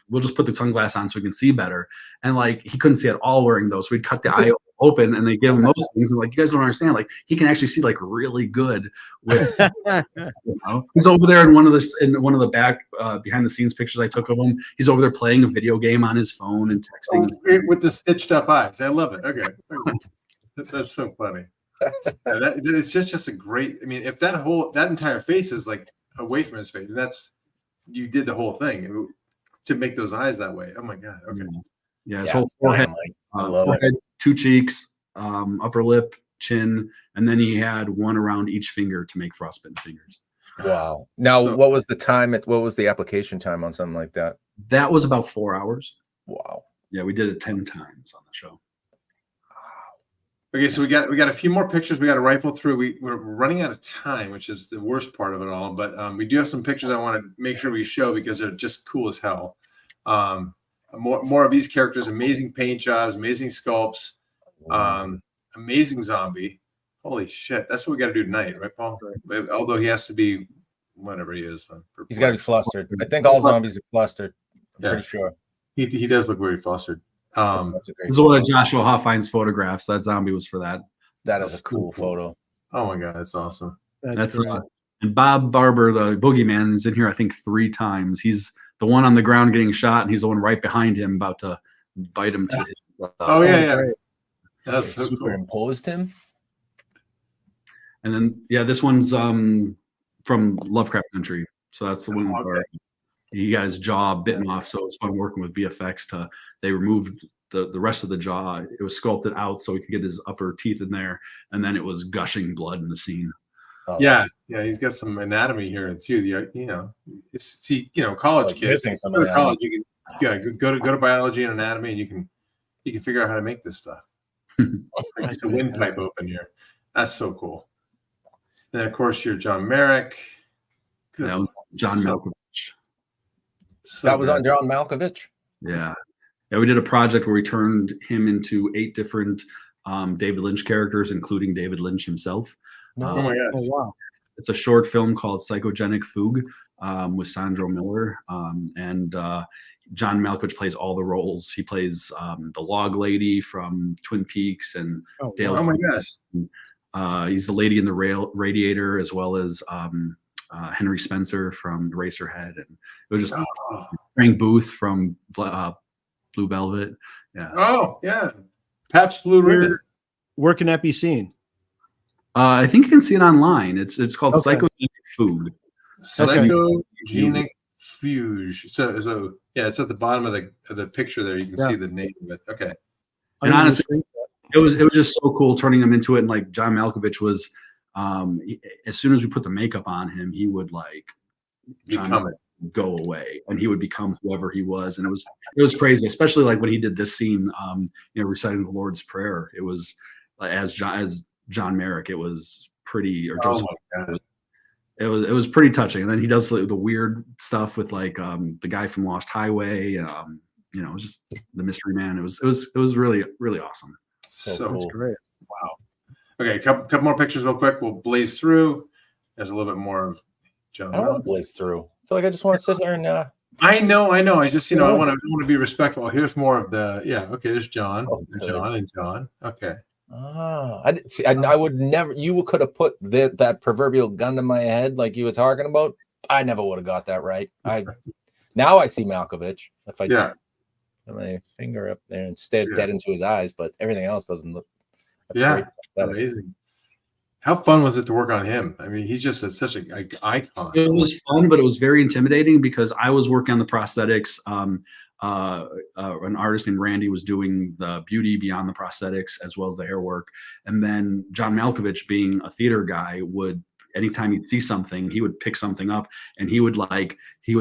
we'll just put the sunglass on so we can see better. And like he couldn't see at all wearing those. So we'd cut the eye open, and they give him those things. And like, you guys don't understand. Like he can actually see like really good with He's over there in one of the back behind the scenes pictures I took of him. He's over there playing a video game on his phone and texting. With the stitched up eyes. I love it. Okay. That's so funny. It's just a great, I mean, if that entire face is like away from his face, and you did the whole thing to make those eyes that way. Oh my God. Okay. Yeah. His whole forehead, two cheeks, upper lip, chin, and then he had one around each finger to make frostbitten fingers. Wow. Now, what was the time? What was the application time on something like that? That was about 4 hours. Wow. Yeah, we did it 10 times on the show. Okay, so we got a few more pictures we got to rifle through. We're running out of time, which is the worst part of it all. But we do have some pictures I want to make sure we show because they're just cool as hell. More of these characters, amazing paint jobs, amazing sculpts, amazing zombie. Holy shit, that's what we got to do tonight, right, Paul? Right. Although he has to be whatever he is. He's got to be flustered. I think all zombies are flustered. I'm pretty sure. He does look very flustered. This is one of Joshua Hoffein's photographs. That zombie was for that. That is a cool photo. Oh my God, that's awesome. That's and Bob Barber, the boogeyman, is in here I think 3 times. He's the one on the ground getting shot, and he's the one right behind him about to bite him. Oh yeah. That's so superimposed him. And then this one's from Lovecraft Country. So that's the one where he got his jaw bitten off. So it was fun working with VFX they removed the rest of the jaw. It was sculpted out so he could get his upper teeth in there, and then it was gushing blood in the scene. Yeah, he's got some anatomy here too. College kids. Some of college, you can go to biology and anatomy, and you can figure out how to make this stuff. Like the windpipe open here. That's so cool. And then of course you're John Merrick. That was John So- Malkovich. So That was good. on John Malkovich. Yeah. Yeah, we did a project where we turned him into 8 different David Lynch characters, including David Lynch himself. Oh my Oh gosh. wow. It's a short film called Psychogenic Fugue with Sandro Miller. And John Malkovich plays all the roles. He plays the log lady from Twin Peaks and Oh, Dale. Oh my gosh. He's the lady in the radiator, as well as Henry Spencer from Eraserhead. And it was just Oh, Frank Booth from Blue Velvet. Yeah. oh yeah. Pabst Blue Ribbon. Where can that be seen? I think you can see it online. It's called Okay. Psychogenic Fugue. Psychogenic Fuge. So yeah, it's at the bottom of the picture there. You can Yeah. see the name of it. Okay. And I'm gonna honestly, screen- it was just so cool turning him into it. And like John Malkovich was, as soon as we put the makeup on him, he would like Become it. go away, and he would become whoever he was. And it was crazy, especially like when he did this scene, reciting the Lord's Prayer. It was like as John Merrick. It was pretty, or Oh Joseph. my God. It was pretty touching. And then he does the weird stuff with like the guy from Lost Highway. Just the Mystery Man. It was really, really awesome. So So cool. That's great. wow. Okay, couple more pictures real quick. We'll blaze through. There's a little bit more of John. I don't want to blaze through. I feel like I just want to sit here and I know. I just, I want to be respectful. Here's more of the, yeah. Okay, there's John, Okay. John, and John. Okay. I didn't see. I would never. You could have put that proverbial gun to my head like you were talking about. I never would have got that right. Now I see Malkovich. If I Yeah. put my finger up there and stare Yeah. dead into his eyes, but everything else doesn't look. That's Yeah. great. That is- Amazing. How fun was it to work on him? I mean, he's just such an icon. It was fun, but it was very intimidating because I was working on the prosthetics. An artist named Randy was doing the beauty beyond the prosthetics as well as the hair work. And then John Malkovich, being a theater guy, would anytime he'd see something, he would pick something up and he would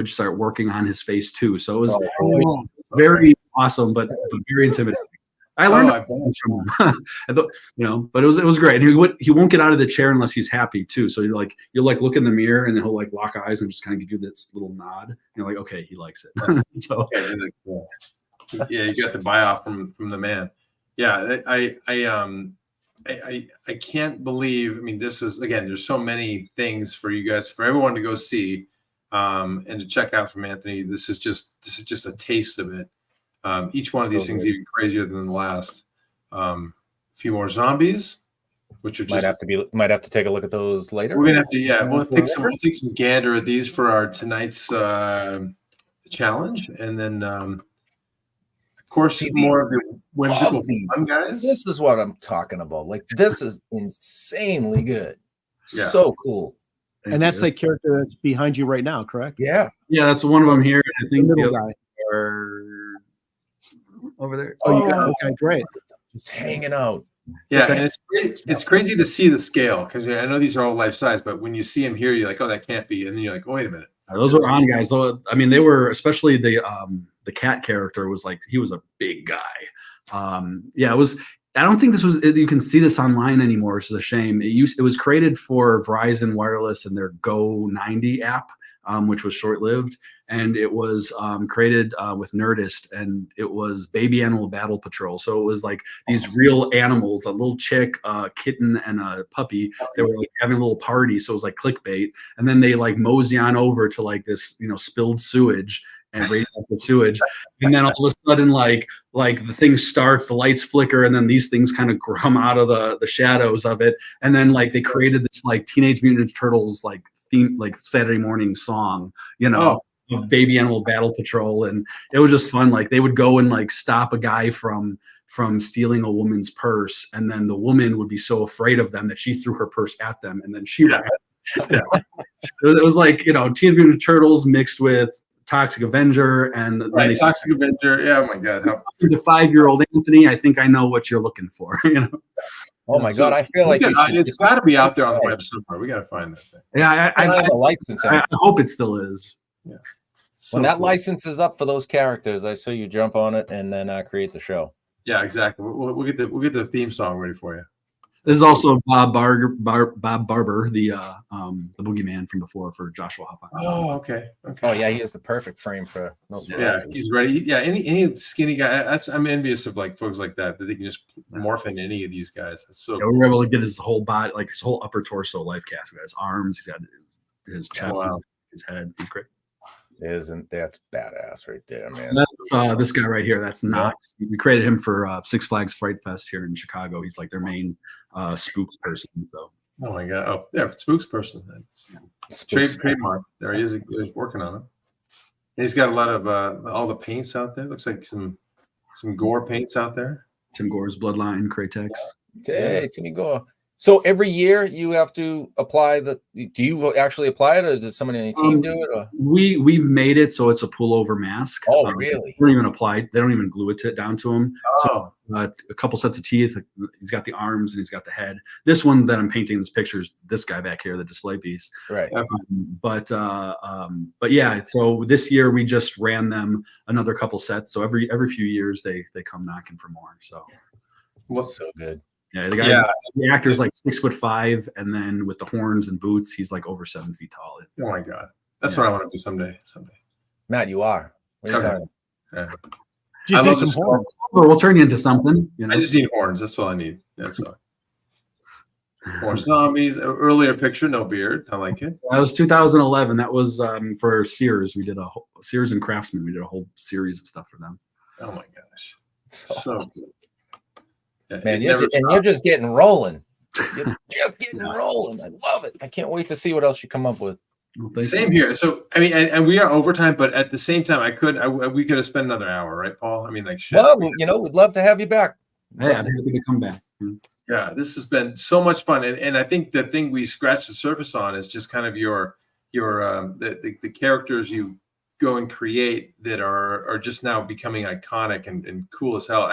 start working on his face too. So it was very awesome, but very intimidating. I learned from him. But it was great. And he won't get out of the chair unless he's happy too. So you'll look in the mirror and then he'll like lock eyes and just kind of give you this little nod. You're like, okay, he likes it. So yeah, you got the buy off from the man. Yeah, I can't believe. I mean, this is, again, there's so many things for you guys, for everyone to go see and to check out from Anthony. This is just a taste of it. Each one of these things even crazier than the last. A few more zombies, which are just might have to take a look at those later. we're gonna have to, yeah. We'll take some gander at these for our tonight's challenge, and then of course more of the whimsical fun guys. This is what I'm talking about. Like, this is insanely good. Yeah. So cool. And that's the character that's behind you right now, correct? Yeah. Yeah, that's one of them here. I The think the middle other guy. are over there. Okay, great. Just hanging out. Yeah, and it's crazy to see the scale, because I know these are all life size, but when you see them here, you're like, oh, that can't be, and then you're like, oh, wait a minute. Those were on guys. Though, I mean, they were, especially the cat character was like, he was a big guy. Yeah, it was. I don't think this was. You can see this online anymore, which is a shame. It was created for Verizon Wireless and their Go 90 app, which was short-lived, and it was created with Nerdist, and it was Baby Animal Battle Patrol. So it was like these real animals, a little chick, a kitten, and a puppy. They were like having a little party, so it was like clickbait. And then they like mosey on over to like this, spilled sewage and radioactive sewage, and then all of a sudden, like the thing starts, the lights flicker, and then these things kind of come out of the shadows of it, and then like they created this like Teenage Mutant Ninja Turtles like theme, like Saturday morning song, of Baby Animal Battle Patrol, and it was just fun. Like they would go and like stop a guy from stealing a woman's purse, and then the woman would be so afraid of them that she threw her purse at them, and then she ran. Yeah. It was like Teenage Mutant Ninja Turtles mixed with Toxic Avenger, and right, Toxic Avenger. Yeah, oh my God, the 5-year-old Anthony. I think I know what you're looking for. Oh my God, I feel like it's got to be out there on the web somewhere. We got to find that thing. Yeah, I license. I hope it still is. Yeah. When that license is up for those characters, I say you jump on it and then create the show. Yeah, exactly. We'll get the theme song ready for you. This is also Bob Barber, the boogeyman from before for Joshua Hoffa. Oh, okay. Oh yeah, he has the perfect frame for those. Yeah, varieties. he's ready. Yeah, any skinny guy. I'm envious of like folks like that they can just morph into any of these guys. That's so. Yeah, we were able to get his whole body, like his whole upper torso life cast. He's got his arms, he's got his chest, Wow. his head. He's great. Isn't that's badass right there, man? That's this guy right here. That's Knox. We created him for Six Flags Fright Fest here in Chicago. He's like their main spooks person. So. Oh my god! Oh, yeah, spooks person. That's trademark. There he is. He's working on it. And he's got a lot of all the paints out there. Looks like some gore paints out there. Tim Gore's Bloodline, Kratex. Hey, Timmy Gore. So every year you have to apply the. Do you actually apply it, or does somebody on your team do it? Or? We've made it so it's a pullover mask. Oh, really? They don't even apply. They don't even glue it down to him. Oh. So a couple sets of teeth. He's got the arms and he's got the head. This one that I'm painting in this picture is this guy back here, the display piece. Right. But yeah. So this year we just ran them another couple sets. So every few years they come knocking for more. So. What's so good. Yeah, the actor's like 6'5", and then with the horns and boots, he's like over 7 feet tall. Oh my god, that's what I want to do someday. Matt, you are. What are you talking about? I love some horns. We'll turn you into something. You know? I just need horns. That's all I need. That's all. Horn zombies. Earlier picture, no beard. I like it. That was 2011. That was for Sears. We did Sears and Craftsman. We did a whole series of stuff for them. Oh my gosh, so good. Yeah, man, you're just getting rolling. You're just getting rolling. I love it. I can't wait to see what else you come up with. Well, same here. So I mean, and we are overtime, but at the same time, we could have spent another hour, right, Paul? I mean, like shit. Well, we'd love to have you back. Hey, I'm happy to come back. Yeah, this has been so much fun, and I think the thing we scratched the surface on is just kind of the characters you go and create that are just now becoming iconic and cool as hell.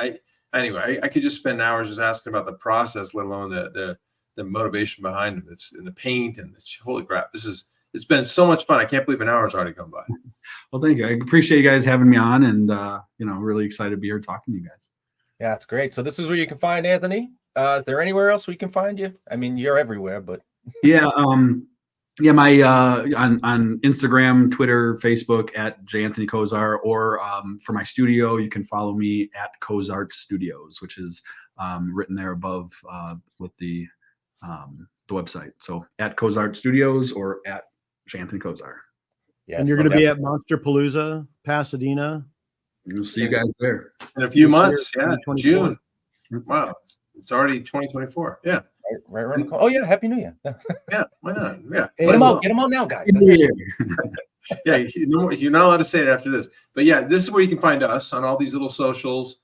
Anyway, I could just spend hours just asking about the process, let alone the motivation behind it. It's in the paint and holy crap. It's been so much fun. I can't believe an hour's already gone by. Well, thank you. I appreciate you guys having me on, and really excited to be here talking to you guys. Yeah, it's great. So this is where you can find Anthony. Is there anywhere else we can find you? I mean, you're everywhere, but yeah. My on Instagram, Twitter, Facebook at Anthony Kosar, or for my studio, you can follow me at Kosar Studios, which is written there above with the website. So at Kosar Studios or at Anthony Kosar. Yeah, and you're going to be at Monster Palooza, Pasadena. We'll see you guys there in a few months. Yeah, June. Wow, it's already 2024. Yeah. Right around the corner. Oh yeah, Happy New Year. Yeah, why not? Yeah, get them out now, guys. Yeah, you're not allowed to say it after this. But yeah, this is where you can find us on all these little socials,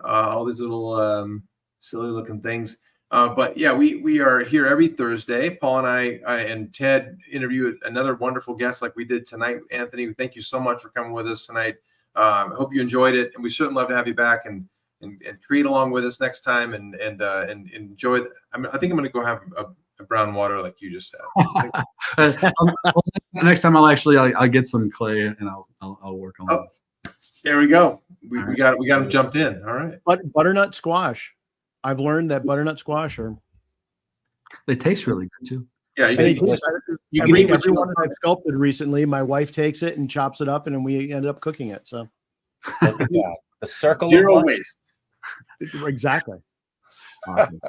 all these little silly looking things. But yeah, we are here every Thursday. Paul and I and Ted interview another wonderful guest like we did tonight. Anthony, thank you so much for coming with us tonight. I hope you enjoyed it, and we certainly love to have you back and create along with us next time and enjoy. I think I'm going to go have a brown water like you just said. Next time I'll get some clay and I'll work on it. There we go. We got them jumped in. All right. But butternut squash. I've learned that butternut squash they taste really good too. Yeah, you can eat everyone I've sculpted recently. My wife takes it and chops it up, and then we ended up cooking it. So the circle zero waste. Exactly. Awesome.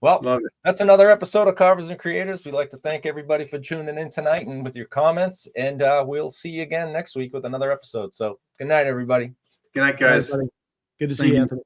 Well, that's another episode of Carvers and Creators. We'd like to thank everybody for tuning in tonight and with your comments. And we'll see you again next week with another episode. So good night, everybody. Good night, guys. Good to see you, Anthony.